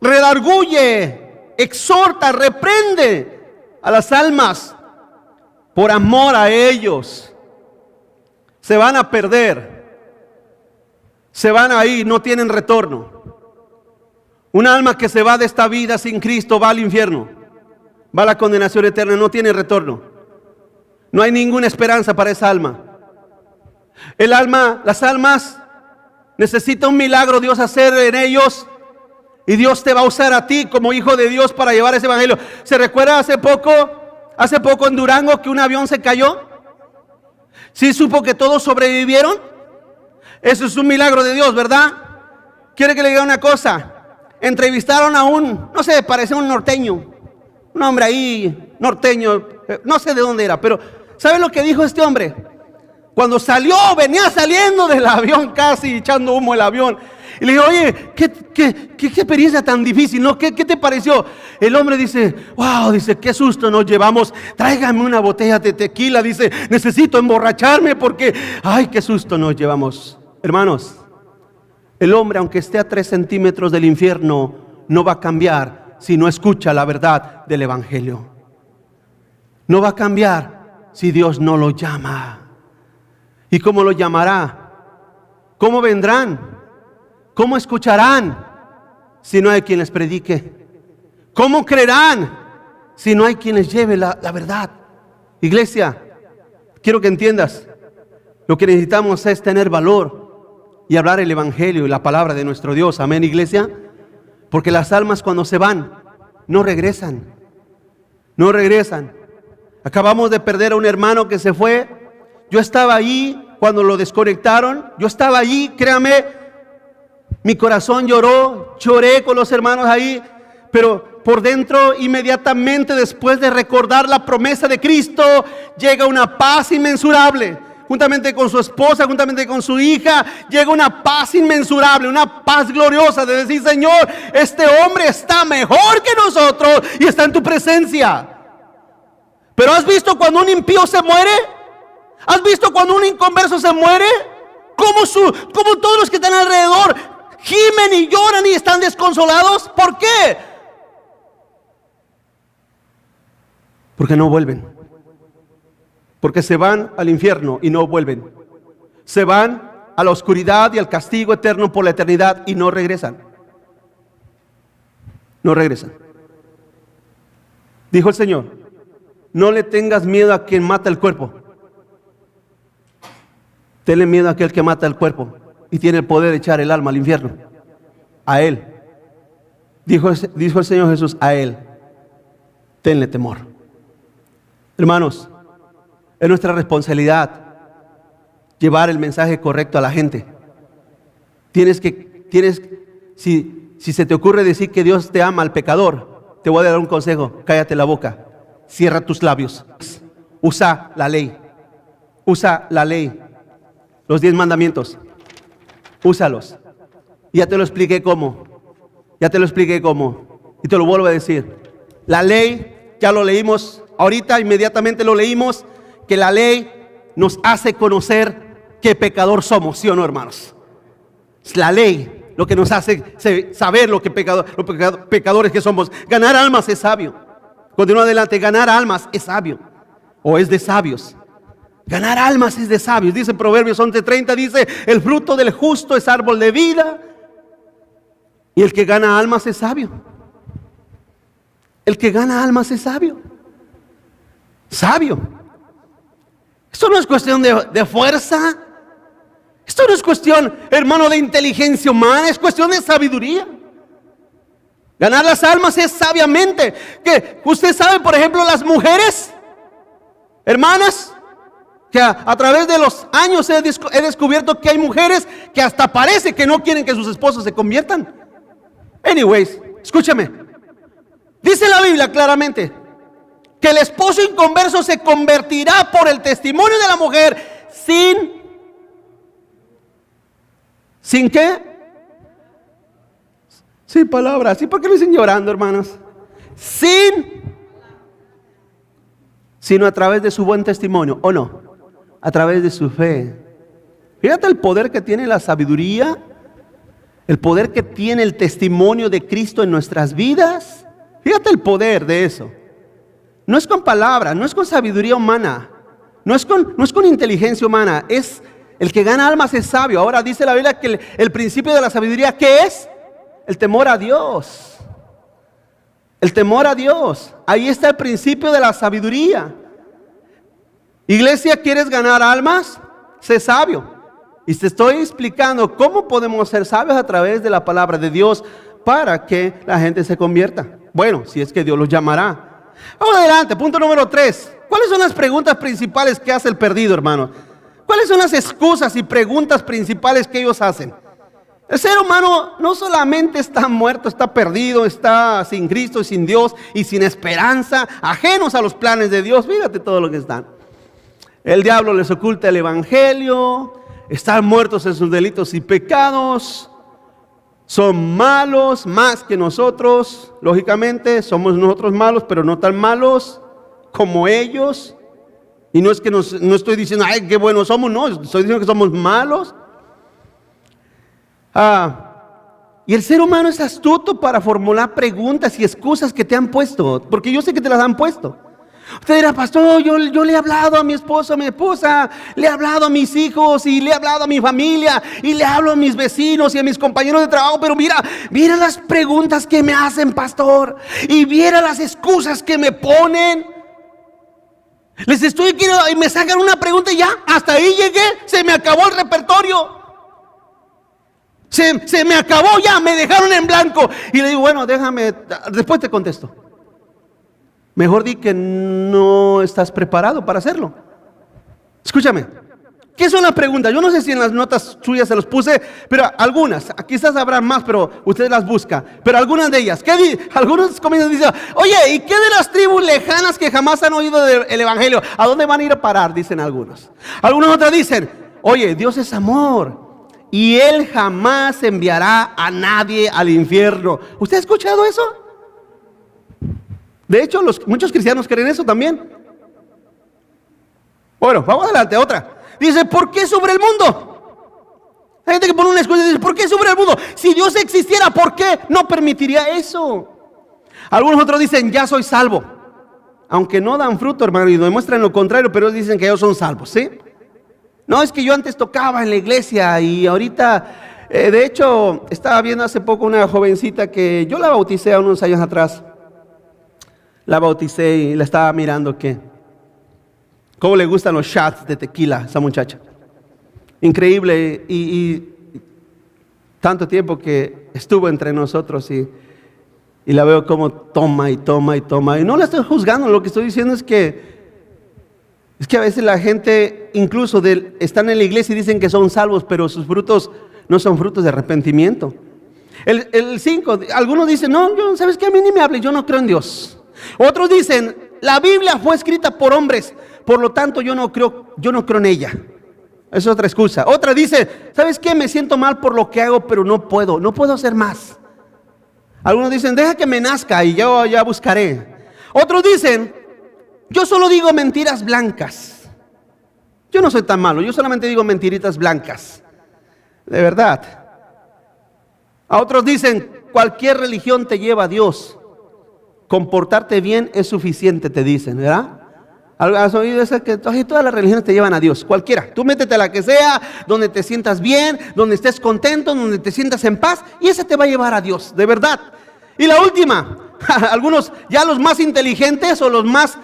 redarguye, exhorta, reprende a las almas por amor a ellos. Se van a perder. Se van a ir, no tienen retorno. Un alma que se va de esta vida sin Cristo va al infierno, va a la condenación eterna, no tiene retorno. No hay ninguna esperanza para esa alma. Las almas necesitan un milagro Dios hacer en ellos, y Dios te va a usar a ti como hijo de Dios para llevar ese evangelio. ¿Se recuerda hace poco en Durango que un avión se cayó? ¿Sí supo que todos sobrevivieron? Eso es un milagro de Dios, ¿verdad? Quiere que le diga una cosa. Entrevistaron a no sé, parece un norteño, un hombre ahí, norteño, no sé de dónde era, pero ¿sabe lo que dijo este hombre? Cuando venía saliendo del avión, casi echando humo el avión, y le dijo, oye, ¿qué experiencia tan difícil, ¿no? ¿Qué te pareció? El hombre dice, wow, dice, qué susto nos llevamos, tráigame una botella de tequila, dice, necesito emborracharme porque, ay, qué susto nos llevamos. Hermanos, el hombre, aunque esté a 3 centímetros del infierno, no va a cambiar si no escucha la verdad del evangelio. No va a cambiar si Dios no lo llama. ¿Y cómo lo llamará? ¿Cómo vendrán? ¿Cómo escucharán si no hay quien les predique? ¿Cómo creerán si no hay quien les lleve la verdad? Iglesia, quiero que entiendas, lo que necesitamos es tener valor y hablar el evangelio y la palabra de nuestro Dios. Amén, iglesia. Porque las almas cuando se van no regresan. No regresan. Acabamos de perder a un hermano que se fue. Yo estaba allí cuando lo desconectaron. Yo estaba allí, créame. Mi corazón lloró. Lloré con los hermanos ahí. Pero por dentro, inmediatamente después de recordar la promesa de Cristo, llega una paz inmensurable. Juntamente con su esposa, juntamente con su hija, llega una paz inmensurable, una paz gloriosa de decir, Señor, este hombre está mejor que nosotros y está en tu presencia. Pero ¿has visto cuando un impío se muere? ¿Has visto cuando un inconverso se muere? ¿Cómo todos los que están alrededor gimen y lloran y están desconsolados? ¿Por qué? Porque no vuelven. Porque se van al infierno y no vuelven. Se van a la oscuridad y al castigo eterno por la eternidad y no regresan. No regresan. Dijo el Señor, no le tengas miedo a quien mata el cuerpo. Tenle miedo a aquel que mata el cuerpo y tiene el poder de echar el alma al infierno. A Él. Dijo el Señor Jesús, a Él. Tenle temor. Hermanos, es nuestra responsabilidad llevar el mensaje correcto a la gente. Si se te ocurre decir que Dios te ama al pecador, te voy a dar un consejo: cállate la boca, cierra tus labios, usa la ley, los 10 mandamientos, úsalos. Ya te lo expliqué cómo, y te lo vuelvo a decir. La ley, ya lo leímos, ahorita inmediatamente lo leímos, que la ley nos hace conocer qué pecador somos, ¿sí o no, hermanos? Es la ley lo que nos hace saber los pecadores que somos. Ganar almas es sabio. Continúa adelante, ganar almas es sabio, o es de sabios. Ganar almas es de sabios. Dice Proverbios 11:30, dice, el fruto del justo es árbol de vida, y el que gana almas es sabio. El que gana almas es sabio. Sabio. Esto no es cuestión de fuerza. Esto no es cuestión, hermano, de inteligencia humana, es cuestión de sabiduría. Ganar las almas es sabiamente. Que usted sabe, por ejemplo, las mujeres, hermanas, que a través de los años he descubierto que hay mujeres que hasta parece que no quieren que sus esposos se conviertan. Anyways, escúchame. Dice la Biblia claramente que el esposo inconverso se convertirá por el testimonio de la mujer ¿sin qué? Sin palabras. ¿Y por qué lo dicen llorando, hermanos? Sino a través de su buen testimonio, ¿o no? A través de su fe. Fíjate el poder que tiene la sabiduría, el poder que tiene el testimonio de Cristo en nuestras vidas. Fíjate el poder de eso. No es con palabras, no es con sabiduría humana, no es con inteligencia humana, es el que gana almas es sabio. Ahora dice la Biblia que el principio de la sabiduría, ¿qué es? El temor a Dios. El temor a Dios. Ahí está el principio de la sabiduría. Iglesia, ¿quieres ganar almas? Sé sabio. Y te estoy explicando cómo podemos ser sabios a través de la palabra de Dios para que la gente se convierta. Bueno, si es que Dios los llamará. Vamos adelante, punto número 3. ¿Cuáles son las preguntas principales que hace el perdido, hermano? ¿Cuáles son las excusas y preguntas principales que ellos hacen? El ser humano no solamente está muerto, está perdido, está sin Cristo y sin Dios y sin esperanza, ajenos a los planes de Dios. Fíjate todo lo que están. El diablo les oculta el evangelio, están muertos en sus delitos y pecados, son malos más que nosotros. Lógicamente somos nosotros malos, pero no tan malos como ellos. Y no es que no estoy diciendo, ay, qué buenos somos, no, estoy diciendo que somos malos. Y el ser humano es astuto para formular preguntas y excusas que te han puesto, porque yo sé que te las han puesto. Usted dirá, pastor, yo le he hablado a mi esposo, a mi esposa, le he hablado a mis hijos y le he hablado a mi familia y le hablo a mis vecinos y a mis compañeros de trabajo, pero mira las preguntas que me hacen, pastor, y mira las excusas que me ponen. Les estoy queriendo y me sacan una pregunta y ya, hasta ahí llegué, se me acabó el repertorio. Se me acabó ya, me dejaron en blanco. Y le digo, bueno, déjame, después te contesto. Mejor di que no estás preparado para hacerlo. Escúchame, ¿qué son las preguntas? Yo no sé si en las notas suyas se los puse, pero algunas, quizás habrá más, pero usted las busca. Pero algunas de ellas, algunos comienzan diciendo, oye, ¿y qué de las tribus lejanas que jamás han oído del evangelio? ¿A dónde van a ir a parar? Dicen algunos. Algunos otros dicen, oye, Dios es amor y Él jamás enviará a nadie al infierno. ¿Usted ha escuchado eso? De hecho, muchos cristianos creen eso también. Bueno, vamos adelante, otra. Dice, ¿por qué sobre el mundo? Hay gente que pone una excusa y dice, ¿por qué sobre el mundo? Si Dios existiera, ¿por qué no permitiría eso? Algunos otros dicen, ya soy salvo. Aunque no dan fruto, hermano, y demuestran lo contrario, pero ellos dicen que ellos son salvos, ¿sí? No, es que yo antes tocaba en la iglesia y ahorita, de hecho, estaba viendo hace poco una jovencita que yo la bauticé unos años atrás. La bauticé y la estaba mirando que cómo le gustan los shots de tequila a esa muchacha. Increíble y tanto tiempo que estuvo entre nosotros y la veo como toma y toma y toma. Y no la estoy juzgando, lo que estoy diciendo es que a veces la gente incluso están en la iglesia y dicen que son salvos, pero sus frutos no son frutos de arrepentimiento. El 5, algunos dicen, no, ¿sabes qué? A mí ni me hable, yo no creo en Dios. Otros dicen, la Biblia fue escrita por hombres, por lo tanto yo no creo en ella. Esa es otra excusa. Otra dice, ¿sabes qué? Me siento mal por lo que hago, pero no puedo hacer más. Algunos dicen, deja que me nazca y yo ya buscaré. Otros dicen, yo solo digo mentiras blancas. Yo no soy tan malo, yo solamente digo mentiritas blancas. De verdad. A otros dicen, cualquier religión te lleva a Dios. Comportarte bien es suficiente, te dicen, ¿verdad? ¿Has oído eso? Que todas las religiones te llevan a Dios, cualquiera. Tú métete a la que sea, donde te sientas bien, donde estés contento, donde te sientas en paz, y esa te va a llevar a Dios, de verdad. Y la última, algunos ya los más inteligentes o los más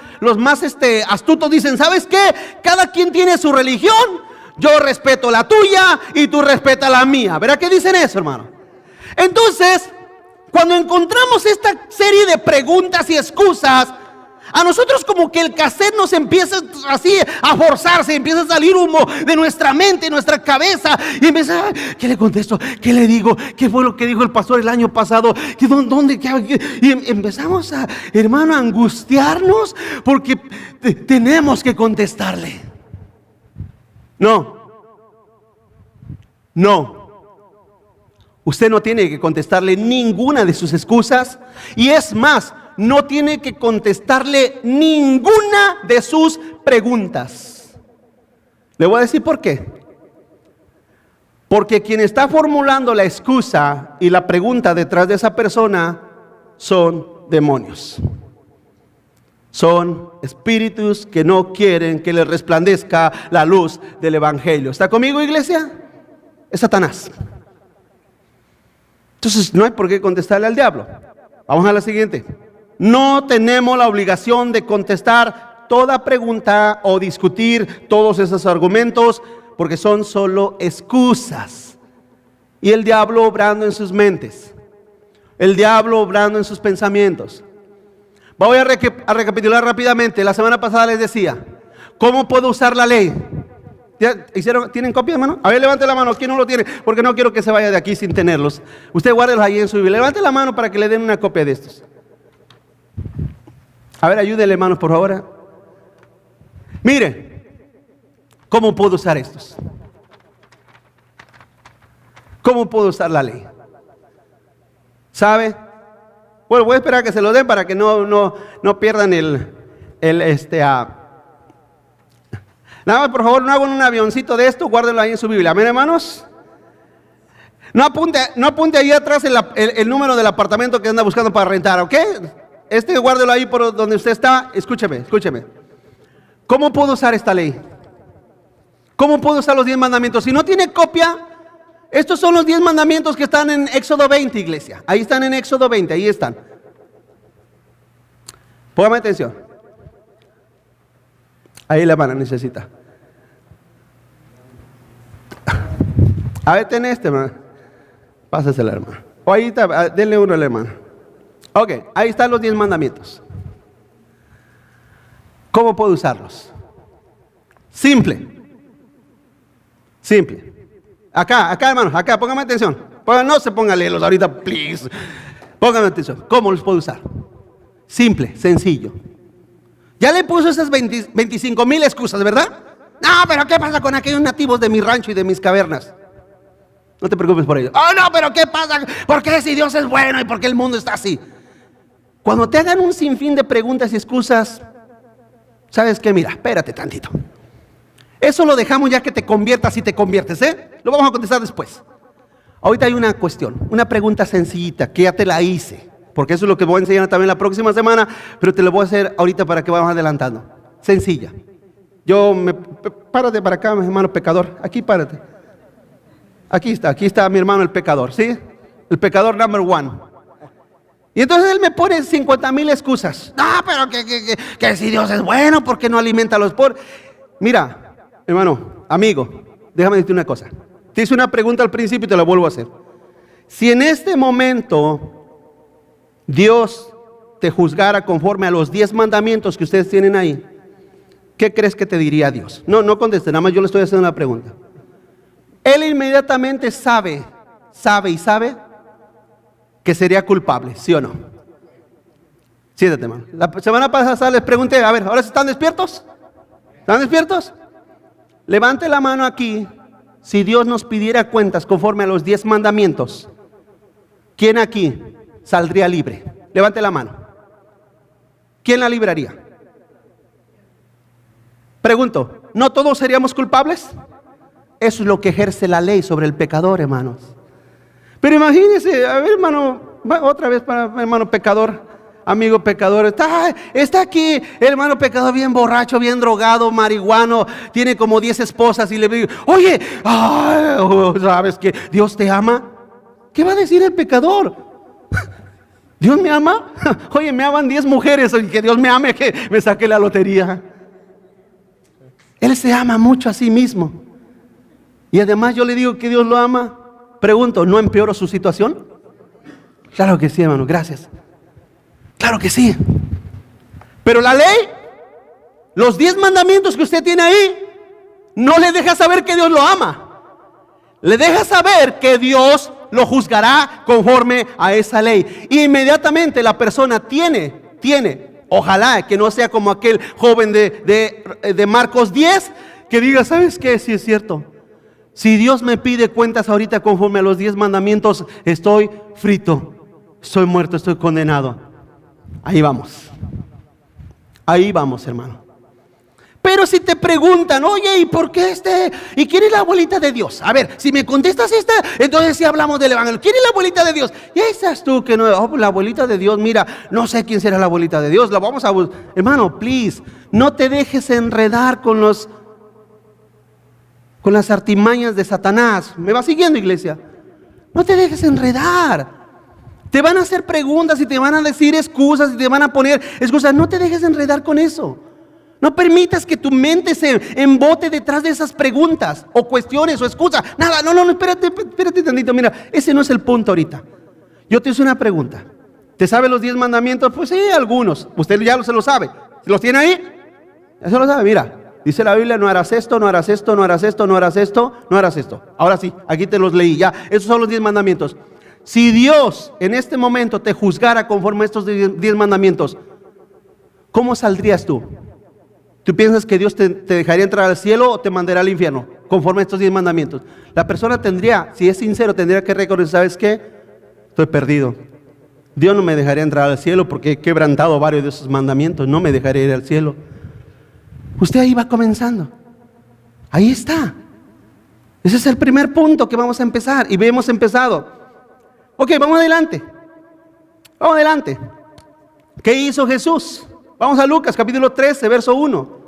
astutos dicen, ¿sabes qué? Cada quien tiene su religión, yo respeto la tuya y tú respetas la mía. ¿Verdad que dicen eso, hermano? Entonces, cuando encontramos esta serie de preguntas y excusas, a nosotros como que el cassette nos empieza así a forzarse, empieza a salir humo de nuestra mente, nuestra cabeza, y empieza, ¿qué le contesto? ¿Qué le digo? ¿Qué fue lo que dijo el pastor el año pasado? ¿Dónde? Y empezamos a, hermano, a angustiarnos porque tenemos que contestarle. No. Usted no tiene que contestarle ninguna de sus excusas, y es más, no tiene que contestarle ninguna de sus preguntas. Le voy a decir por qué. Porque quien está formulando la excusa y la pregunta detrás de esa persona son demonios. Son espíritus que no quieren que les resplandezca la luz del evangelio. ¿Está conmigo, iglesia? Es Satanás. Entonces no hay por qué contestarle al diablo. Vamos a la siguiente. No tenemos la obligación de contestar toda pregunta o discutir todos esos argumentos, porque son solo excusas. Y el diablo obrando en sus mentes, el diablo obrando en sus pensamientos. Voy a recapitular rápidamente. La semana pasada les decía, ¿cómo puedo usar la ley? ¿Tienen copia, hermano? A ver, levante la mano. ¿Quién no lo tiene? Porque no quiero que se vaya de aquí sin tenerlos. Usted guárdelos ahí en su Biblia. Levante la mano para que le den una copia de estos. A ver, ayúdenle, hermanos, por favor. Mire, ¿cómo puedo usar estos? ¿Cómo puedo usar la ley? ¿Sabe? Bueno, voy a esperar a que se lo den para que no pierdan Nada más, por favor, no hagan un avioncito de esto, guárdenlo ahí en su Biblia. Amén, hermanos. No apunte ahí atrás el número del apartamento que anda buscando para rentar, ¿ok? Guárdelo ahí por donde usted está. Escúcheme. ¿Cómo puedo usar esta ley? ¿Cómo puedo usar los 10 mandamientos? Si no tiene copia, estos son los 10 mandamientos que están en Éxodo 20, iglesia. Ahí están en Éxodo 20, ahí están. Póngame atención. Ahí la hermana necesita. A ver, ten hermano. Pásasela, hermano. O ahí está, denle uno a la hermana. Ok, ahí están los 10 mandamientos. ¿Cómo puedo usarlos? Simple. Acá, hermano, acá, póngame atención. No se ponga a leerlos ahorita, please. Póngame atención. ¿Cómo los puedo usar? Simple, sencillo. Ya le puso esas 25,000 excusas, ¿verdad? No, pero ¿qué pasa con aquellos nativos de mi rancho y de mis cavernas? No te preocupes por ello. Oh, no, pero ¿qué pasa? ¿Por qué si Dios es bueno y por qué el mundo está así? Cuando te hagan un sinfín de preguntas y excusas, ¿sabes qué? Mira, espérate tantito. Eso lo dejamos ya que te conviertas y te conviertes, ¿eh? Lo vamos a contestar después. Ahorita hay una cuestión, una pregunta sencillita que ya te la hice, porque eso es lo que voy a enseñar también la próxima semana, pero te lo voy a hacer ahorita para que vamos adelantando. Sencilla. Párate para acá, mi hermano pecador. Aquí párate. Aquí está mi hermano el pecador, ¿sí? El pecador number 1. Y entonces él me pone 50,000 excusas. No, pero que si Dios es bueno, ¿por qué no alimenta a los pobres? Mira, hermano, amigo, déjame decirte una cosa. Te hice una pregunta al principio y te la vuelvo a hacer. Si en este momento Dios te juzgara conforme a los 10 mandamientos que ustedes tienen ahí, ¿qué crees que te diría Dios? No conteste, nada más yo le estoy haciendo una pregunta. Él inmediatamente sabe que sería culpable, ¿sí o no? Siéntate, hermano. La semana pasada les pregunté, a ver, ¿ahora están despiertos? ¿Están despiertos? Levante la mano aquí. Si Dios nos pidiera cuentas conforme a los 10 mandamientos, ¿quién aquí saldría libre? Levante la mano. ¿Quién la libraría? Pregunto, ¿no todos seríamos culpables? Eso es lo que ejerce la ley sobre el pecador, hermanos. Pero imagínense, a ver, hermano, otra vez para hermano pecador, amigo pecador, está aquí el hermano pecador bien borracho, bien drogado, marihuano, tiene como 10 esposas y le digo, oye, ¿sabes que Dios te ama? ¿Qué va a decir el pecador? ¿Dios me ama? Oye, me aman 10 mujeres, que Dios me ame, que me saque la lotería. Él se ama mucho a sí mismo. y además yo le digo que Dios lo ama, pregunto, ¿no empeoro su situación? Claro que sí, hermano, gracias. Claro que sí. Pero la ley, los 10 mandamientos que usted tiene ahí, no le deja saber que Dios lo ama. Le deja saber que Dios lo juzgará conforme a esa ley. Y inmediatamente la persona tiene, ojalá que no sea como aquel joven de Marcos 10, que diga, ¿sabes qué? Sí es cierto. Si Dios me pide cuentas ahorita conforme a los 10 mandamientos, estoy frito, estoy muerto, estoy condenado. Ahí vamos, hermano. Pero si te preguntan, oye, ¿y por qué ¿y quién es la abuelita de Dios? A ver, si me contestas esta, entonces sí hablamos del evangelio. ¿Quién es la abuelita de Dios? Y ahí estás tú que no, la abuelita de Dios, mira, no sé quién será la abuelita de Dios, la vamos a buscar. Hermano, please, no te dejes enredar con las artimañas de Satanás. ¿Me va siguiendo, iglesia? No te dejes enredar. Te van a hacer preguntas y te van a decir excusas y te van a poner excusas. No te dejes enredar con eso. No permitas que tu mente se embote detrás de esas preguntas o cuestiones o excusas. Nada, no, espérate tantito. Mira, ese no es el punto ahorita. Yo te hice una pregunta. ¿Te sabe los 10 mandamientos? Pues sí, algunos. Usted ya se lo sabe. ¿Los tiene ahí? Ya se lo sabe, mira. Dice la Biblia, no harás esto, no harás esto, no harás esto, no harás esto, no harás esto. Ahora sí, aquí te los leí ya. Esos son los 10 mandamientos. Si Dios en este momento te juzgara conforme a estos 10 mandamientos, ¿cómo saldrías tú? ¿Tú piensas que Dios te dejaría entrar al cielo o te mandará al infierno conforme a estos 10 mandamientos? La persona tendría, si es sincero, tendría que reconocer, ¿sabes qué? Estoy perdido. Dios no me dejaría entrar al cielo porque he quebrantado varios de esos mandamientos. No me dejaría ir al cielo. Usted ahí va comenzando. Ahí está. Ese es el primer punto que vamos a empezar y hemos empezado. Ok, vamos adelante. ¿Qué hizo Jesús? Vamos a Lucas capítulo 13, verso 1.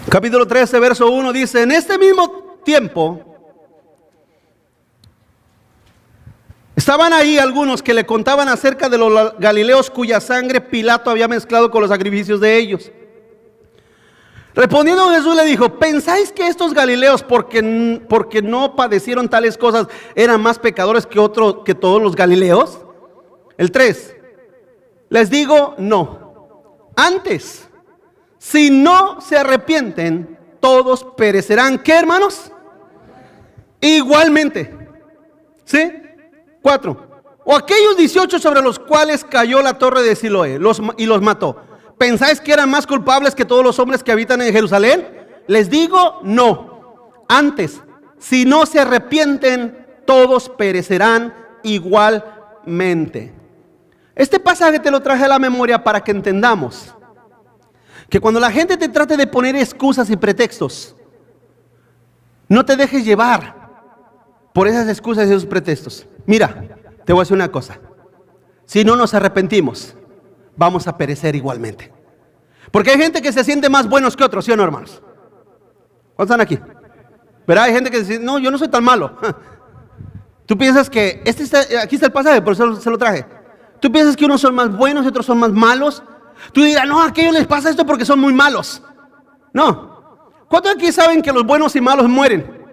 Capítulo 13, verso 1 dice, en este mismo tiempo estaban ahí algunos que le contaban acerca de los galileos cuya sangre Pilato había mezclado con los sacrificios de ellos. Respondiendo Jesús le dijo, ¿pensáis que estos galileos porque no padecieron tales cosas eran más pecadores que todos los galileos? El 3, les digo no. Antes, si no se arrepienten, todos perecerán. ¿Qué, hermanos? Igualmente. ¿Sí? 4, o aquellos 18 sobre los cuales cayó la torre de Siloé y los mató. ¿Pensáis que eran más culpables que todos los hombres que habitan en Jerusalén? Les digo, no. Antes, si no se arrepienten, todos perecerán igualmente. Este pasaje te lo traje a la memoria para que entendamos que cuando la gente te trate de poner excusas y pretextos, no te dejes llevar por esas excusas y esos pretextos. Mira, te voy a decir una cosa. Si no nos arrepentimos, vamos a perecer igualmente. Porque hay gente que se siente más buenos que otros, ¿sí o no, hermanos? ¿Cuántos están aquí? Pero hay gente que dice, no, yo no soy tan malo. Tú piensas que, aquí está el pasaje, por eso se lo traje. Tú piensas que unos son más buenos y otros son más malos. Tú dirás, no, a aquellos les pasa esto porque son muy malos. No. ¿Cuántos aquí saben que los buenos y malos mueren?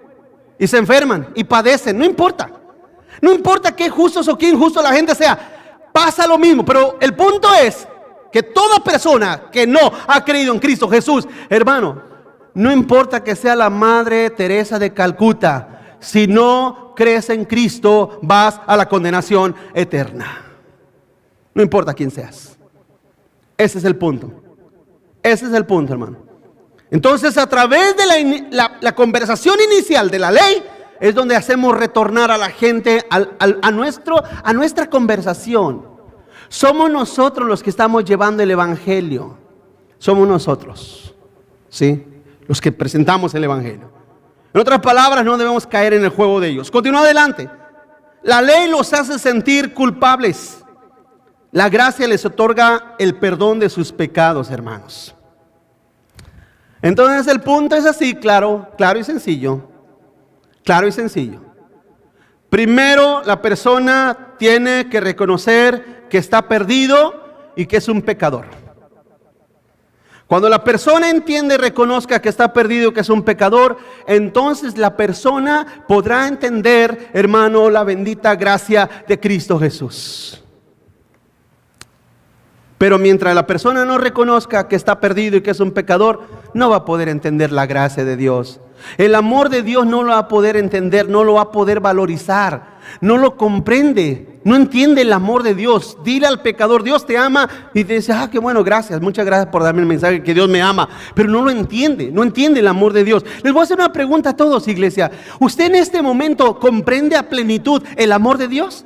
Y se enferman y padecen, no importa. No importa qué justos o qué injustos la gente sea, pasa lo mismo. Pero el punto es que toda persona que no ha creído en Cristo Jesús, hermano, no importa que sea la Madre Teresa de Calcuta, si no crees en Cristo, vas a la condenación eterna. No importa quién seas. Ese es el punto. Ese es el punto, hermano. Entonces, a través de la conversación inicial de la ley, es donde hacemos retornar a la gente a nuestra conversación. Somos nosotros los que estamos llevando el evangelio. Somos nosotros, ¿sí? Los que presentamos el evangelio. En otras palabras, no debemos caer en el juego de ellos. Continúa adelante. La ley los hace sentir culpables. La gracia les otorga el perdón de sus pecados, hermanos. Entonces el punto es así, claro y sencillo. Claro y sencillo. Primero, la persona tiene que reconocer que está perdido y que es un pecador. Cuando la persona entiende y reconozca que está perdido, que es un pecador, entonces la persona podrá entender, hermano, la bendita gracia de Cristo Jesús. Pero mientras la persona no reconozca que está perdido y que es un pecador, no va a poder entender la gracia de Dios. El amor de Dios no lo va a poder entender, no lo va a poder valorizar, no lo comprende, no entiende el amor de Dios. Dile al pecador, Dios te ama, y te dice, qué bueno, gracias, muchas gracias por darme el mensaje que Dios me ama, pero no lo entiende, no entiende el amor de Dios. Les voy a hacer una pregunta a todos, iglesia. ¿Usted en este momento comprende a plenitud el amor de Dios?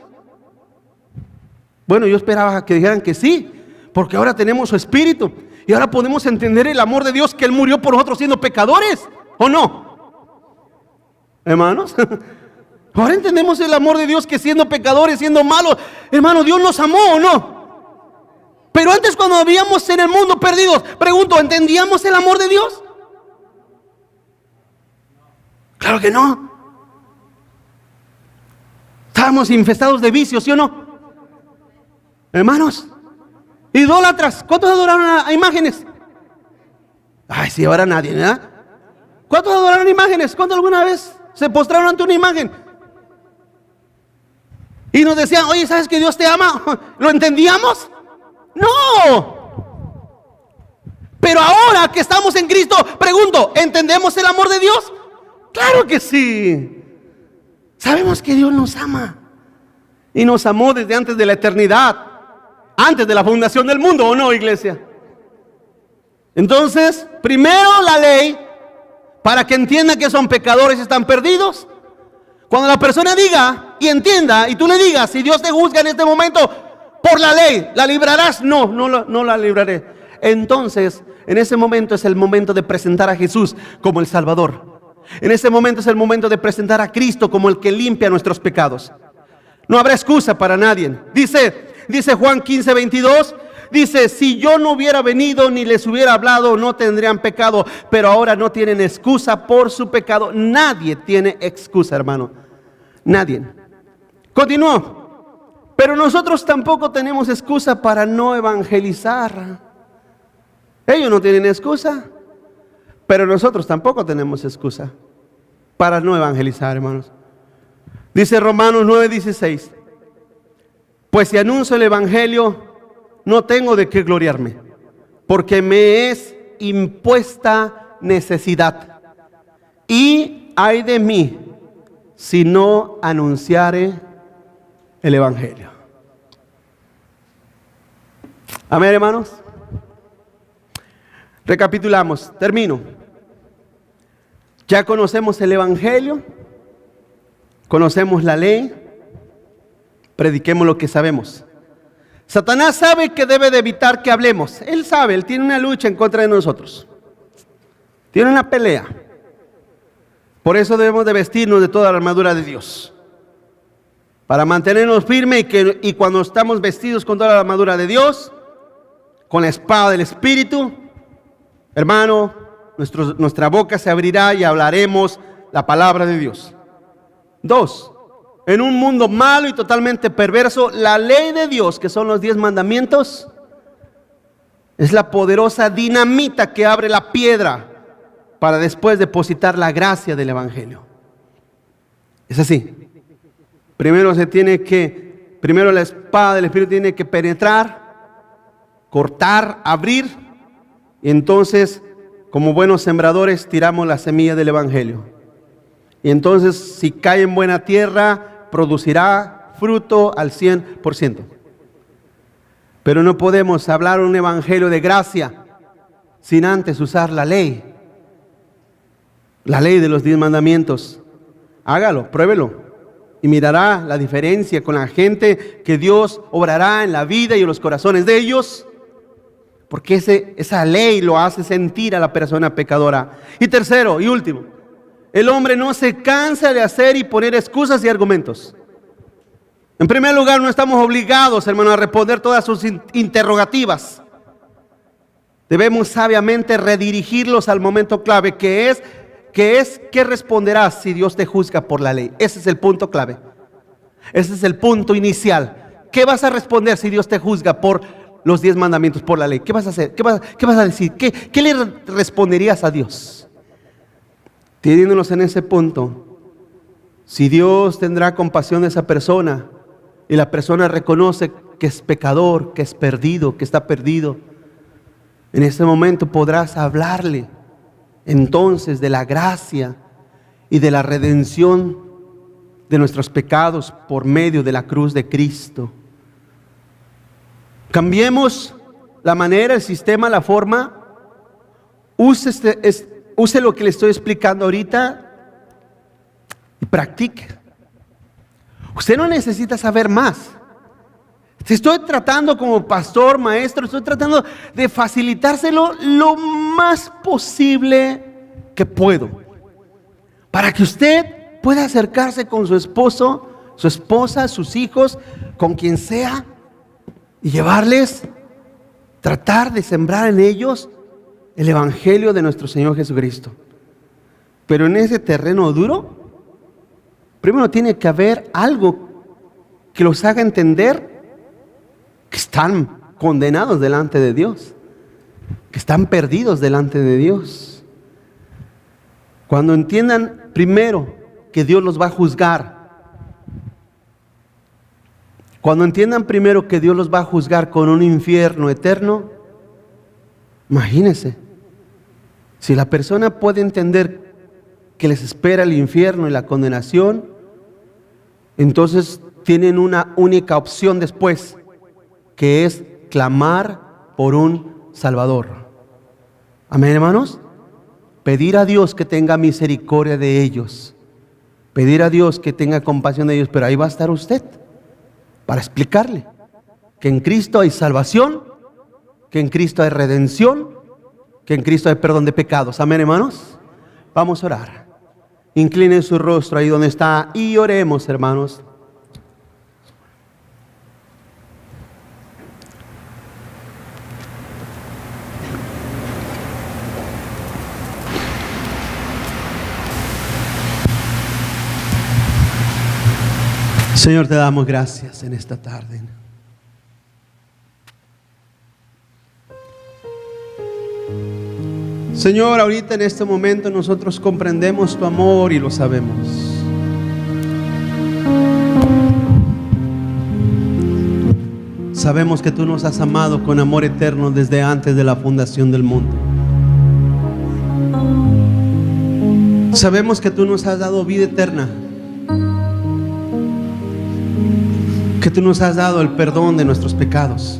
Bueno, yo esperaba que dijeran que sí, porque ahora tenemos su Espíritu y ahora podemos entender el amor de Dios, que Él murió por nosotros siendo pecadores, ¿o no? Hermanos, ahora entendemos el amor de Dios, que siendo pecadores, siendo malos, hermano, Dios nos amó, ¿o no? Pero antes, cuando habíamos en el mundo perdidos, pregunto, ¿entendíamos el amor de Dios? Claro que no. Estábamos infestados de vicios, ¿sí o no? Hermanos, idólatras, ¿cuántos adoraron a imágenes? Ay, sí, ahora nadie, ¿verdad? ¿Cuántos adoraron imágenes? ¿Cuántos alguna vez se postraron ante una imagen? Y nos decían, oye, ¿sabes que Dios te ama? ¿Lo entendíamos? No. Pero ahora que estamos en Cristo, pregunto, ¿entendemos el amor de Dios? Claro que sí. Sabemos que Dios nos ama. Y nos amó desde antes de la eternidad, antes de la fundación del mundo, ¿o no, iglesia? Entonces, primero la ley, para que entiendan que son pecadores y están perdidos. Cuando la persona diga y entienda, y tú le digas, si Dios te juzga en este momento por la ley, ¿la librarás? No la libraré. Entonces, en ese momento es el momento de presentar a Jesús como el Salvador. En ese momento es el momento de presentar a Cristo como el que limpia nuestros pecados. No habrá excusa para nadie. Dice Juan 15:22, dice, si yo no hubiera venido ni les hubiera hablado, no tendrían pecado, pero ahora no tienen excusa por su pecado. Nadie tiene excusa, hermano. Nadie. Continuó. Pero nosotros tampoco tenemos excusa para no evangelizar. Ellos no tienen excusa, pero nosotros tampoco tenemos excusa para no evangelizar, hermanos. Dice Romanos 9:16, pues si anuncio el evangelio, no tengo de qué gloriarme, porque me es impuesta necesidad. Y ay de mí si no anunciare el evangelio. Amén, hermanos. Recapitulamos, termino. Ya conocemos el evangelio, conocemos la ley, prediquemos lo que sabemos. Satanás sabe que debe de evitar que hablemos. Él sabe, él tiene una lucha en contra de nosotros. Tiene una pelea. Por eso debemos de vestirnos de toda la armadura de Dios, para mantenernos firmes y cuando estamos vestidos con toda la armadura de Dios, con la espada del Espíritu, hermano, nuestra boca se abrirá y hablaremos la palabra de Dios. 2. En un mundo malo y totalmente perverso, la ley de Dios, que son los 10 mandamientos, es la poderosa dinamita que abre la piedra para después depositar la gracia del evangelio. Es así. Primero la espada del Espíritu tiene que penetrar, cortar, abrir, y entonces, como buenos sembradores, tiramos la semilla del evangelio. Y entonces, si cae en buena tierra, producirá fruto al 100%. Pero no podemos hablar un evangelio de gracia sin antes usar la ley de los 10 mandamientos. Hágalo, pruébelo y mirará la diferencia con la gente que Dios obrará en la vida y en los corazones de ellos, porque esa ley lo hace sentir a la persona pecadora. Y tercero y último, el hombre no se cansa de hacer y poner excusas y argumentos. En primer lugar, no estamos obligados, hermano, a responder todas sus interrogativas. Debemos sabiamente redirigirlos al momento clave, que es ¿qué responderás si Dios te juzga por la ley? Ese es el punto clave. Ese es el punto inicial. ¿Qué vas a responder si Dios te juzga por los 10 mandamientos por la ley, ¿qué vas a hacer? ¿Qué vas a decir? ¿Qué le responderías a Dios? Teniéndonos en ese punto, si Dios tendrá compasión de esa persona y la persona reconoce que es pecador, que es perdido, que está perdido, en ese momento podrás hablarle entonces de la gracia y de la redención de nuestros pecados por medio de la cruz de Cristo. Cambiemos la manera, el sistema, la forma. Use lo que le estoy explicando ahorita y practique. Usted no necesita saber más. Estoy tratando como pastor, maestro, estoy tratando de facilitárselo lo más posible que puedo, para que usted pueda acercarse con su esposo, su esposa, sus hijos, con quien sea, y llevarles, tratar de sembrar en ellos el evangelio de nuestro Señor Jesucristo. Pero en ese terreno duro, primero tiene que haber algo que los haga entender que están condenados delante de Dios, que están perdidos delante de Dios. Cuando entiendan primero que Dios los va a juzgar, cuando entiendan primero que Dios los va a juzgar con un infierno eterno, imagínense, si la persona puede entender que les espera el infierno y la condenación, entonces tienen una única opción después, que es clamar por un Salvador. Amén, hermanos. Pedir a Dios que tenga misericordia de ellos, pedir a Dios que tenga compasión de ellos, pero ahí va a estar usted para explicarle que en Cristo hay salvación, que en Cristo hay redención, que en Cristo hay perdón de pecados. Amén, hermanos. Vamos a orar. Inclinen su rostro ahí donde está y oremos, hermanos. Señor, te damos gracias en esta tarde. Señor, ahorita en este momento nosotros comprendemos tu amor y lo sabemos. Sabemos que tú nos has amado con amor eterno desde antes de la fundación del mundo. Sabemos que tú nos has dado vida eterna, que tú nos has dado el perdón de nuestros pecados.